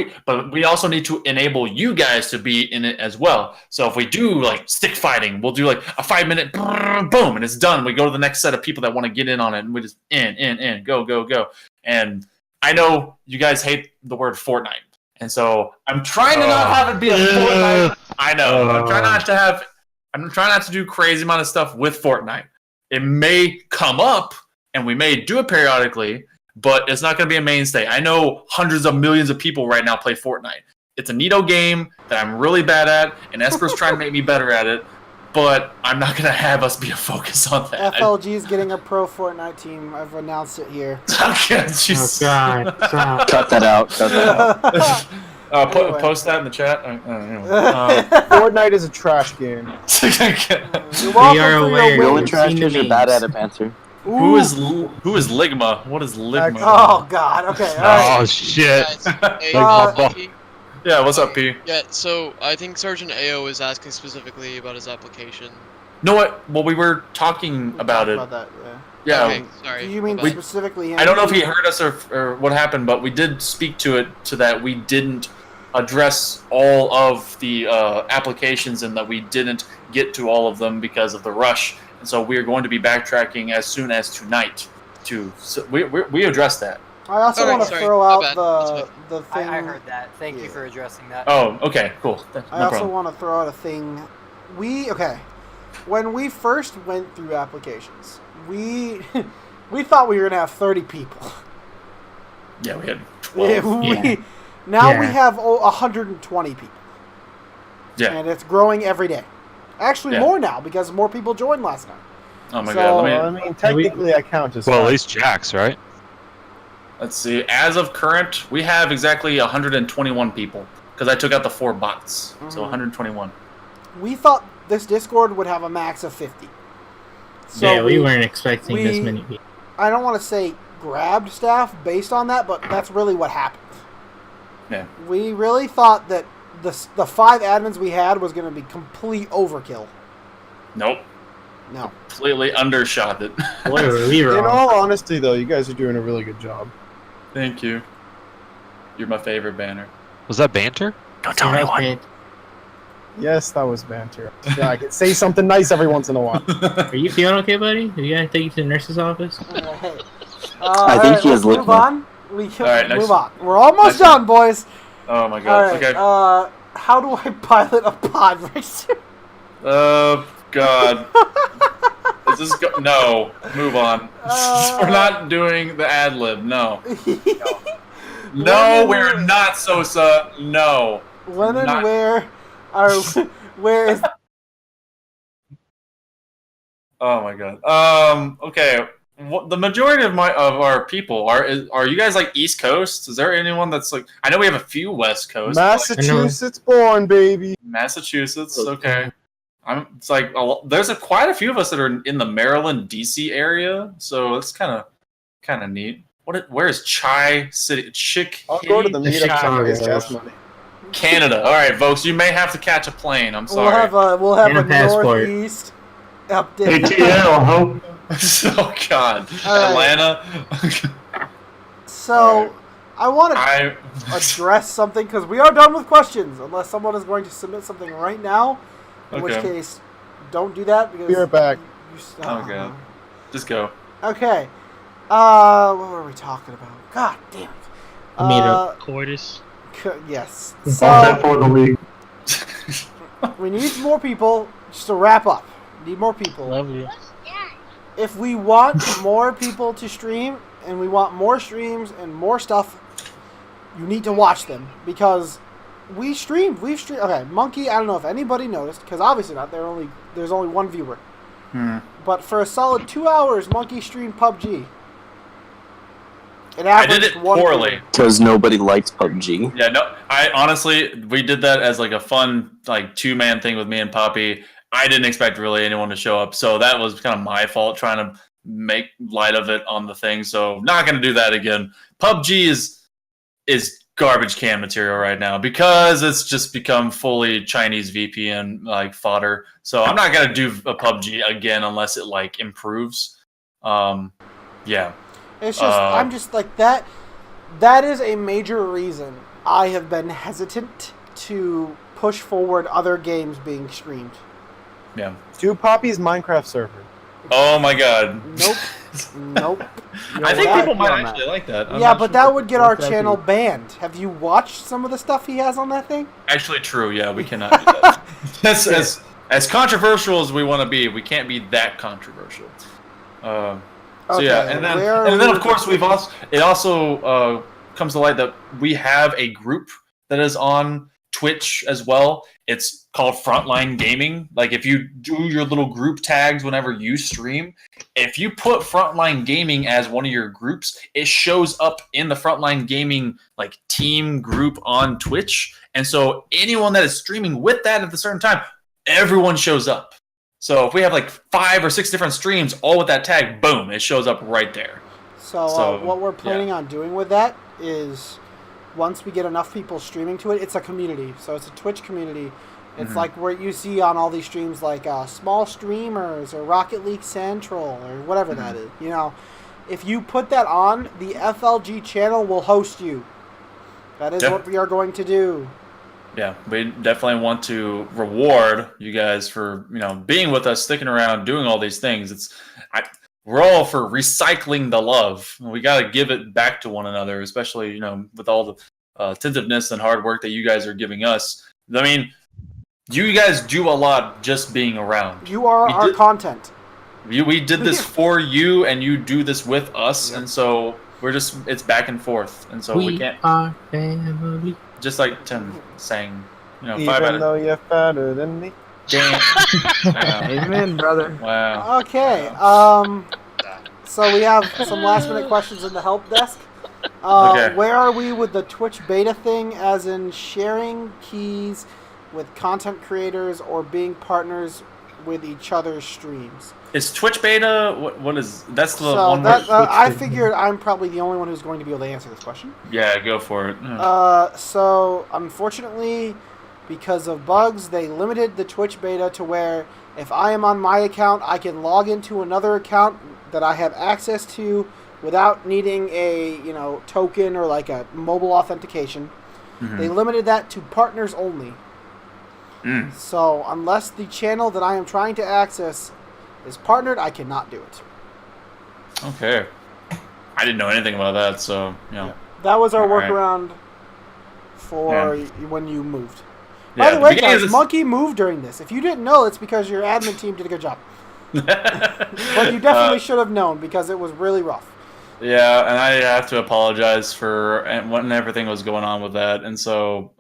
we also need to enable you guys to be in it as well. So if we do like stick fighting, we'll do like a 5-minute boom and it's done. We go to the next set of people that want to get in on it, and we just go. And I know you guys hate the word Fortnite. And so I'm trying to not have it be a Fortnite. I know. I'm trying not to do crazy amount of stuff with Fortnite. It may come up, and we may do it periodically, but it's not going to be a mainstay. I know hundreds of millions of people right now play Fortnite. It's a neato game that I'm really bad at, and Esper's trying to make me better at it, but I'm not going to have us be a focus on that. FLG is getting a pro Fortnite team. I've announced it here. God. Cut that out. Anyway. Post that in the chat. Anyway. Fortnite is a trash game. You're welcome for your You're win. trash because you're bad at it, Panther. Who is Ligma? What is Ligma? Oh God. Okay. All right. Oh shit. Yeah, what's up, P? Yeah, so I think Sergeant AO is asking specifically about his application. No, what? Well, we were talking about it. About that, Yeah. Okay, sorry. Do you mean specifically him? I don't know if he heard us or what happened, but we did speak to it so that we didn't address all of the applications and that we didn't get to all of them because of the rush. And so we are going to be backtracking as soon as tonight. So we addressed that. I also Alright, want to sorry. throw My out bad. the thing. I heard that. Thank you Yeah. for addressing that. Oh, okay, cool. No I also problem. want to throw out a thing. When we first went through applications, we we thought we were gonna have 30 people. Yeah, we had 12. Now we Yeah. have 120 people, Yeah. and it's growing every day. Actually, Yeah. more now because more people joined last night. Oh my So- god. Well, I mean, technically, I count as Well, at five. least Jax, right? Let's see. As of current, we have exactly 121 people because I took out the 4 bots, so 121. We thought this Discord would have a max of 50. So Yeah, we weren't expecting this we- many people. I don't want to say grabbed staff based on that, but that's really what happened. Yeah. We really thought that the 5 admins we had was going to be complete overkill. Nope. No. Completely undershot it. Boy, were we In wrong. all honesty, though, you guys are doing a really good job. Thank you. You're my favorite banner. Was that banter? Don't tell anyone. Okay. Yes, that was banter. Yeah, I can say something nice every once in a while. Are you feeling okay, buddy? Are you gonna take you to the nurse's office? Hey. I think he has let's move liquid. on. We can Alright, next move one. on. We're almost Next one. done, boys. Oh my All god. right. Okay. How do I pilot a pod racer? Oh god. Is this no? Move on. We're not doing the ad lib. No. No, we're not Sosa. No. When and Not- where are where is Oh my god. Okay. The majority of our people are you guys like East Coast? Is there anyone that's like? I know we have a few West Coast. but, like, Massachusetts born, baby. Massachusetts. Okay. It's like there's quite a few of us that are in the Maryland, DC area. So it's kind of neat. Where is Chai City? I'll go to the meetup Chicago. to raise gas money. Canada. All right, folks. You may have to catch a plane. I'm we'll sorry. have a And a passport. northeast update. ATL, hope. Oh God. All right. Atlanta. So I want to I address something because we are done with questions unless someone is going to submit something right now, in which Okay. case don't do that because Be right back. Oh God. Just go. Okay. What were we talking about? God damn it. Meetup. Cordis. Yes. All So for the league. we need more people. Just to wrap up, need more people. Love you. If we want more people to stream and we want more streams and more stuff, you need to watch them because we've streamed. Okay, Monkey. I don't know if anybody noticed because obviously not. There's only one viewer. But for a solid 2 hours, Monkey streamed PUBG. I did it one poorly. viewer. Because nobody likes PUBG. Yeah, no. I honestly, we did that as like a fun, like 2-man thing with me and Poppy. I didn't expect really anyone to show up, so that was kind of my fault trying to make light of it on the thing. So not gonna do that again. PUBG is garbage can material right now because it's just become fully Chinese VPN like fodder. So I'm not gonna do a PUBG again unless it like improves. Yeah. It's just I'm just like that. That is a major reason I have been hesitant to push forward other games being streamed. Yeah. Do Poppy's Minecraft server. Oh my god. Nope. Nope. I think that- people might actually like that. I'm Yeah, not but sure. that would get our What's that channel do? banned. Have you watched some of the stuff he has on that thing? Actually, true. Yeah, we cannot do that. as controversial as we want to be, we can't be that controversial. So yeah, Okay, and where then are of course we- it also comes to light that we have a group that is on Twitch as well. It's called Frontline Gaming. Like if you do your little group tags whenever you stream, if you put Frontline Gaming as one of your groups, it shows up in the Frontline Gaming like team group on Twitch. And so anyone that is streaming with that at a certain time, everyone shows up. So if we have like 5 or 6 different streams all with that tag, boom, it shows up right there. So what we're planning on doing with that is once we get enough people streaming to it, it's a community. So it's a Twitch community. It's like what you see on all these streams like Small Streamers or Rocket League Central or whatever that is. You know, if you put that on, the FLG channel will host you. That is what we are going to do. Yeah, we definitely want to reward you guys for being with us, sticking around, doing all these things. we're all for recycling the love. We got to give it back to one another, especially with all the attentiveness and hard work that you guys are giving us. I mean, you guys do a lot just being around. You are our content. We did this for you, and you do this with us, and so it's back and forth, and so we can't. Are family. Just like Tim sang, Even though you're fatter than me. Damn. Wow. Amen, brother. Wow. Okay. So we have some last minute questions in the help desk. Okay. Where are we with the Twitch beta thing, as in sharing keys with content creators or being partners with each other's streams? Is Twitch beta? What is that's the So one? I figured I'm probably the only one who's going to be able to answer this question. Yeah, go for it. So unfortunately, because of bugs, they limited the Twitch beta to where if I am on my account, I can log into another account that I have access to without needing a token or like a mobile authentication. Mm-hmm. They limited that to partners only. So unless the channel that I am trying to access is partnered, I cannot do it. Okay. I didn't know anything about that, so Yeah. That was our All right. workaround for when you moved. Yeah, By the way, beginning of guys, this- Monkey moved during this. If you didn't know, it's because your admin team did a good job. But you definitely should have known because it was really rough. Yeah, and I have to apologize for when everything was going on with that, and so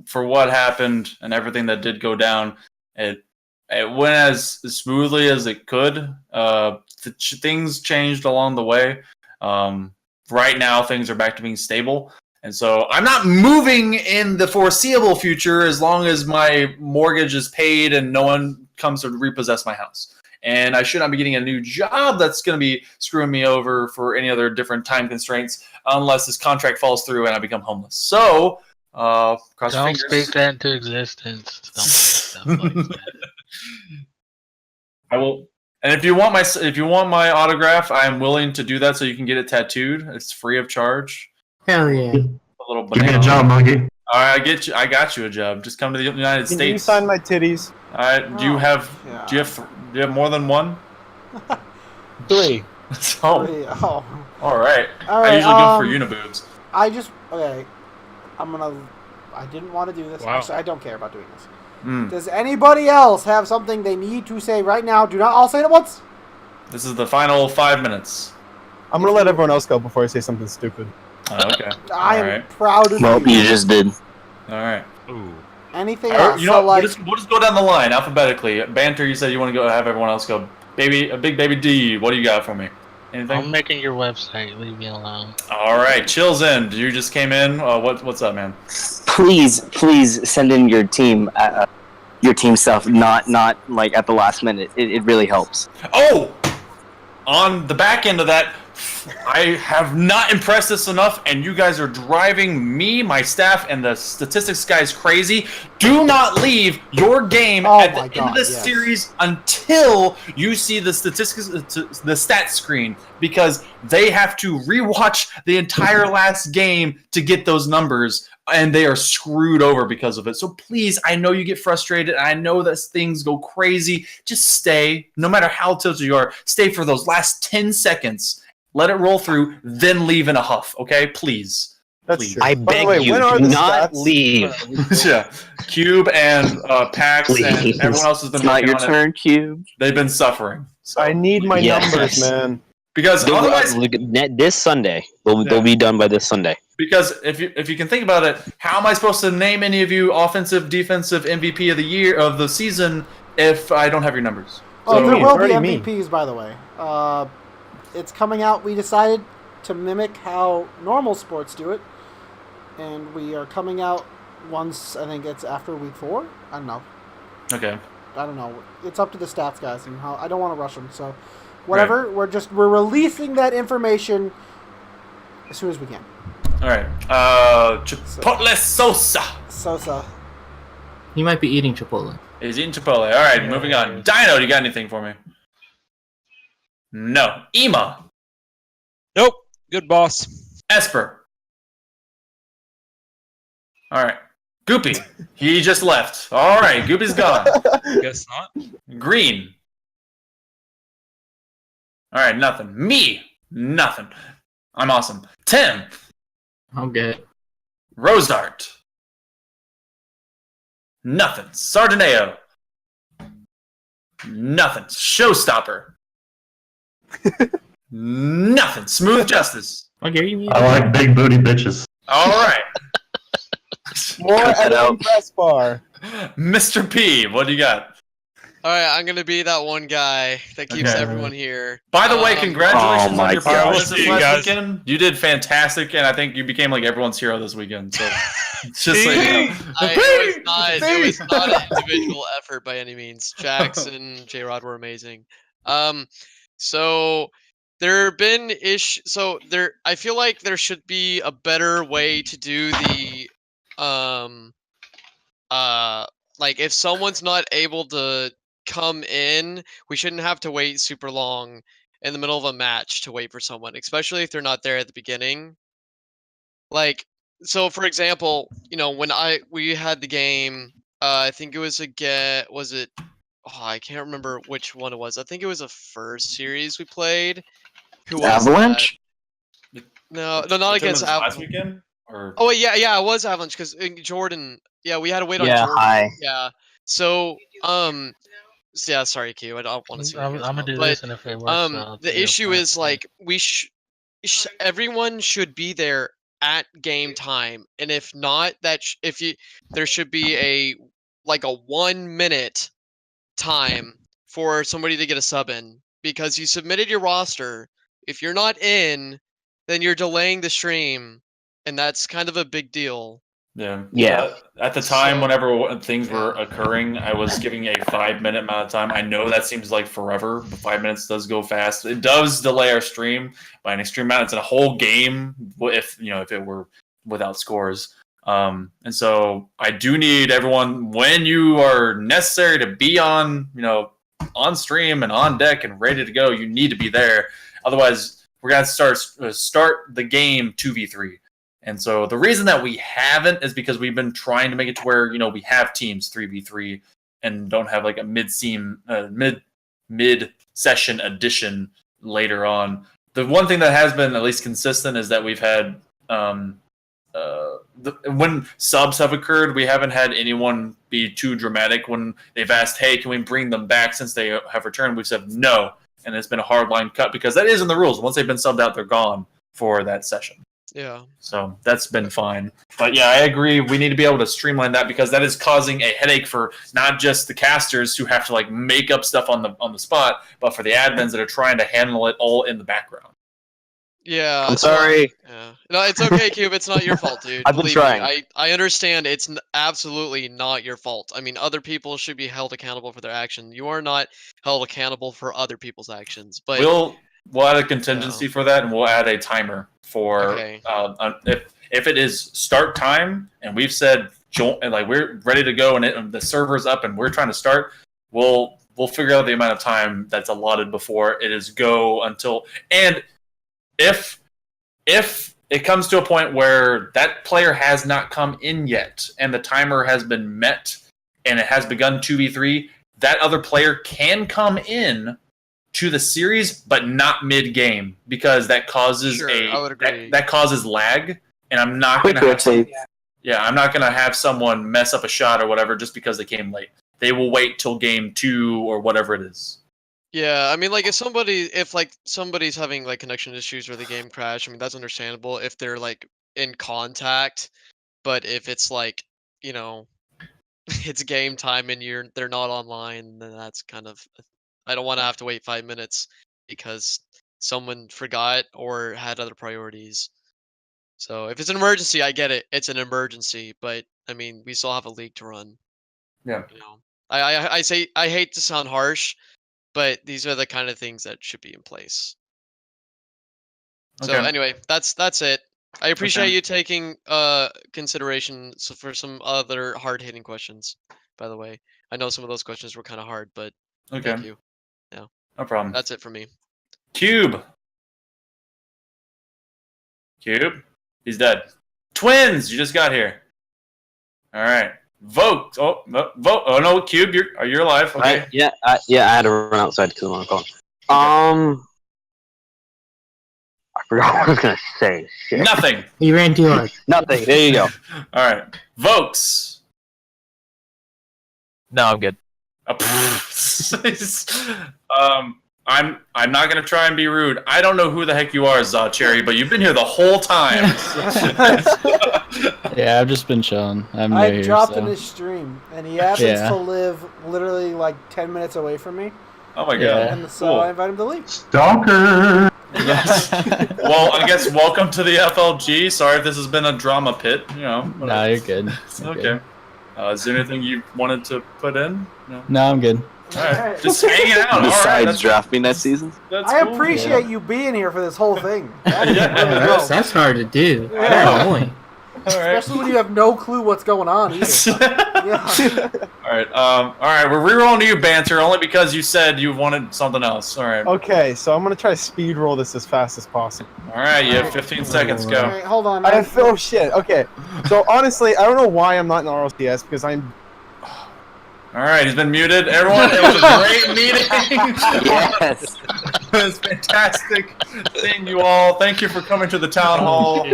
for what happened and everything that did go down, it went as smoothly as it could. Things changed along the way. Right now, things are back to being stable, and so I'm not moving in the foreseeable future as long as my mortgage is paid and no one comes to repossess my house. And I should not be getting a new job that's going to be screwing me over for any other different time constraints unless this contract falls through and I become homeless. So, cross your Don't fingers. speak that into existence. Don't say stuff like that. I will. And if you want my autograph, I am willing to do that so you can get it tattooed. It's free of charge. Hell yeah. A little Give me banana. a job, monkey. All right, I got you a job. Just come to the United Can States. you sign my titties? All right. Do you have more than one? 3. Oh. All right. All I right, usually go for uniboobs. I didn't want to do this. Wow. Actually, I don't care about doing this. Does anybody else have something they need to say right now? Do not all say it at once. This is the final 5 minutes. I'm gonna let everyone else go before I say something stupid. Oh, okay. I am Alright. proud of Well, you. you just did. All right. Anything All right, else? you know, So, like, we'll just go down the line alphabetically. Banter, you said you want to go have everyone else go. A big baby D, what do you got for me? Anything? I'm making your website. Leave me alone. All right, Chill's in. You just came in. What's up, man? Please send in your team stuff. Not like at the last minute. It really helps. Oh, on the back end of that, I have not impressed this enough, and you guys are driving me, my staff, and the statistics guys crazy. Do not leave your game at the end of the series until you see the statistics, the stats screen, because they have to rewatch the entire last game to get those numbers, and they are screwed over because of it. So please, I know you get frustrated. I know that things go crazy. Just stay, no matter how tilted you are, stay for those last 10 seconds. Let it roll through, then leave in a huff, okay? Please. Please. I beg you, do not leave. Yeah. Cube and Pax and Please. everyone else has been It's not working your on turn, it. Cube. They've been suffering. I need my Yes. numbers, man. Because otherwise, this Sunday, they'll be done by this Sunday. because if you can think about it, how am I supposed to name any of you offensive, defensive MVP of the year of the season if I don't have your numbers? Oh, So- there will be Already me. MVPs, by the way. It's coming out. We decided to mimic how normal sports do it, and we are coming out once. I think it's after week 4. I don't know. Okay. I don't know. It's up to the stats guys, and how I don't want to rush them. So, whatever. We're releasing that information as soon as we can. All right. Chipotle Sosa. He might be eating Chipotle. He's eating Chipotle. All right, moving on. Dino, do you got anything for me? No. Ema. Nope. Good boss. Esper. All right. Goopy. He just left. All right. Goopy's gone. Guess not. Green. All right, nothing. Me, nothing. I'm awesome. Tim, I'm good. Rosart, nothing. Sardineo, nothing. Showstopper, nothing. Smooth Justice. Okay, you I like big booty bitches. All right. More editing press bar. Mr. P, what do you got? All right, I'm gonna be that one guy that keeps Okay. everyone here. By the way, congratulations on your performances See you last guys. weekend. You did fantastic, and I think you became like everyone's hero this weekend. So, just so you know. It was not an individual effort by any means. Jax and J-Rod were amazing. So there have been I feel like there should be a better way to do the like if someone's not able to come in, we shouldn't have to wait super long in the middle of a match to wait for someone, especially if they're not there at the beginning. Like, so for example, when we had the game, I think it was I can't remember which one it was. I think it was a first series we played. Who was Avalanche? that? No, not against last Avalanche. weekend? Or... Oh, yeah, it was Avalanche because Jordan. Yeah, we had to wait on Yeah, Jordan. hi. Yeah. So, yeah, sorry, Q. I don't want to see. I'm gonna do this, and if it works, I'll the do it issue back. is like everyone should be there at game time, and if not, there should be a 1 minute time for somebody to get a sub in because you submitted your roster. If you're not in, then you're delaying the stream, and that's kind of a big deal. Yeah. Yeah. At the time, whenever things were occurring, I was giving a 5-minute amount of time. I know that seems like forever, but 5 minutes does go fast. It does delay our stream by an extreme amount. It's a whole game if it were without scores. And so I do need everyone, when you are necessary to be on stream and on deck and ready to go, you need to be there. Otherwise, we're gonna start the game 2v3. And so the reason that we haven't is because we've been trying to make it to where we have teams 3v3 and don't have like a mid-session addition later on. The one thing that has been at least consistent is that we've had when subs have occurred, we haven't had anyone be too dramatic when they've asked, "Hey, can we bring them back since they have returned?" We've said no, and it's been a hard line cut because that is in the rules. Once they've been subbed out, they're gone for that session. Yeah. So that's been fine. But yeah, I agree. We need to be able to streamline that because that is causing a headache for not just the casters who have to make up stuff on the spot, but for the admins that are trying to handle it all in the background. Yeah. I'm sorry. Yeah. No, it's okay, Cube. It's not your fault, dude. I've been Believe trying. me, I understand it's absolutely not your fault. I mean, other people should be held accountable for their action. You are not held accountable for other people's actions. But We'll add a contingency for that, and we'll add a timer for if it is start time, and we've said we're ready to go, and the server's up, and we're trying to start. We'll figure out the amount of time that's allotted before it is go until and. If it comes to a point where that player has not come in yet and the timer has been met and it has begun 2v3, that other player can come in to the series, but not mid-game because that causes that causes lag, and I'm not going to I'm not going to have someone mess up a shot or whatever just because they came late. They will wait till game 2 or whatever it is. Yeah, I mean, if somebody's having connection issues or the game crash, I mean that's understandable if they're in contact. But if it's it's game time and they're not online, then that's kind of I don't want to have to wait 5 minutes because someone forgot or had other priorities. So if it's an emergency, I get it. It's an emergency, but I mean we still have a league to run. Yeah. I hate to sound harsh. But these are the kind of things that should be in place. So anyway, that's it. I appreciate you taking consideration for some other hard-hitting questions. By the way, I know some of those questions were kind of hard, but thank you. Yeah, no problem. That's it for me. Cube, he's dead. Twins, you just got here. All right. Vote. Vote. Oh no, Cube, you're alive. Okay. I had to run outside because I'm on a call. Forgot what I was gonna say. Shit. Nothing. You ran too hard. Nothing. There you go. All right. Vokes. No, I'm good. I'm not gonna try and be rude. I don't know who the heck you are, Cherry, but you've been here the whole time. Yeah, I've just been chilling. I'm I new here, dropped so. in his stream, and he happens to live literally like 10 minutes away from me. Oh my god! Yeah. And so I invited him to leave. Stalker. Well, I guess welcome to the FLG. Sorry if this has been a drama pit. You know. Nah, you're good. Okay. Good. Is there anything you wanted to put in? No. No, I'm good. All right. Just hanging out. All right. Besides draft me next season. I appreciate you being here for this whole thing. That's hard to do. Yeah. Boy. Especially when you have no clue what's going on either. Yeah. All right. We're rerolling you, Banter, only because you said you wanted something else. All right. Okay, so I'm gonna try to speed roll this as fast as possible. All right. You have 15 seconds. Go. All right, hold on. I have oh shit. Okay, so honestly, I don't know why I'm not in RLCS because I'm. All right, he's been muted. Everyone, it was a great meeting. Yes. It was fantastic seeing you all. Thank you for coming to the town hall.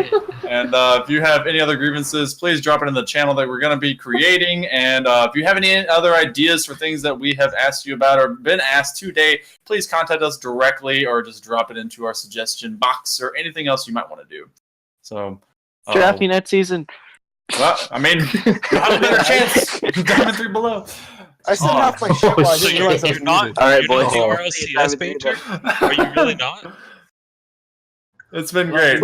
And if you have any other grievances, please drop it in the channel that we're going to be creating. And if you have any other ideas for things that we have asked you about or been asked today, please contact us directly or just drop it into our suggestion box or anything else you might want to do. So, Draft me next season. well, I mean, you have a better chance. Diamond 3 below. I said half my shit, but I didn't realize I was muted. All right, You're boys. not the RLCS Banter? Are you really not? It's been great.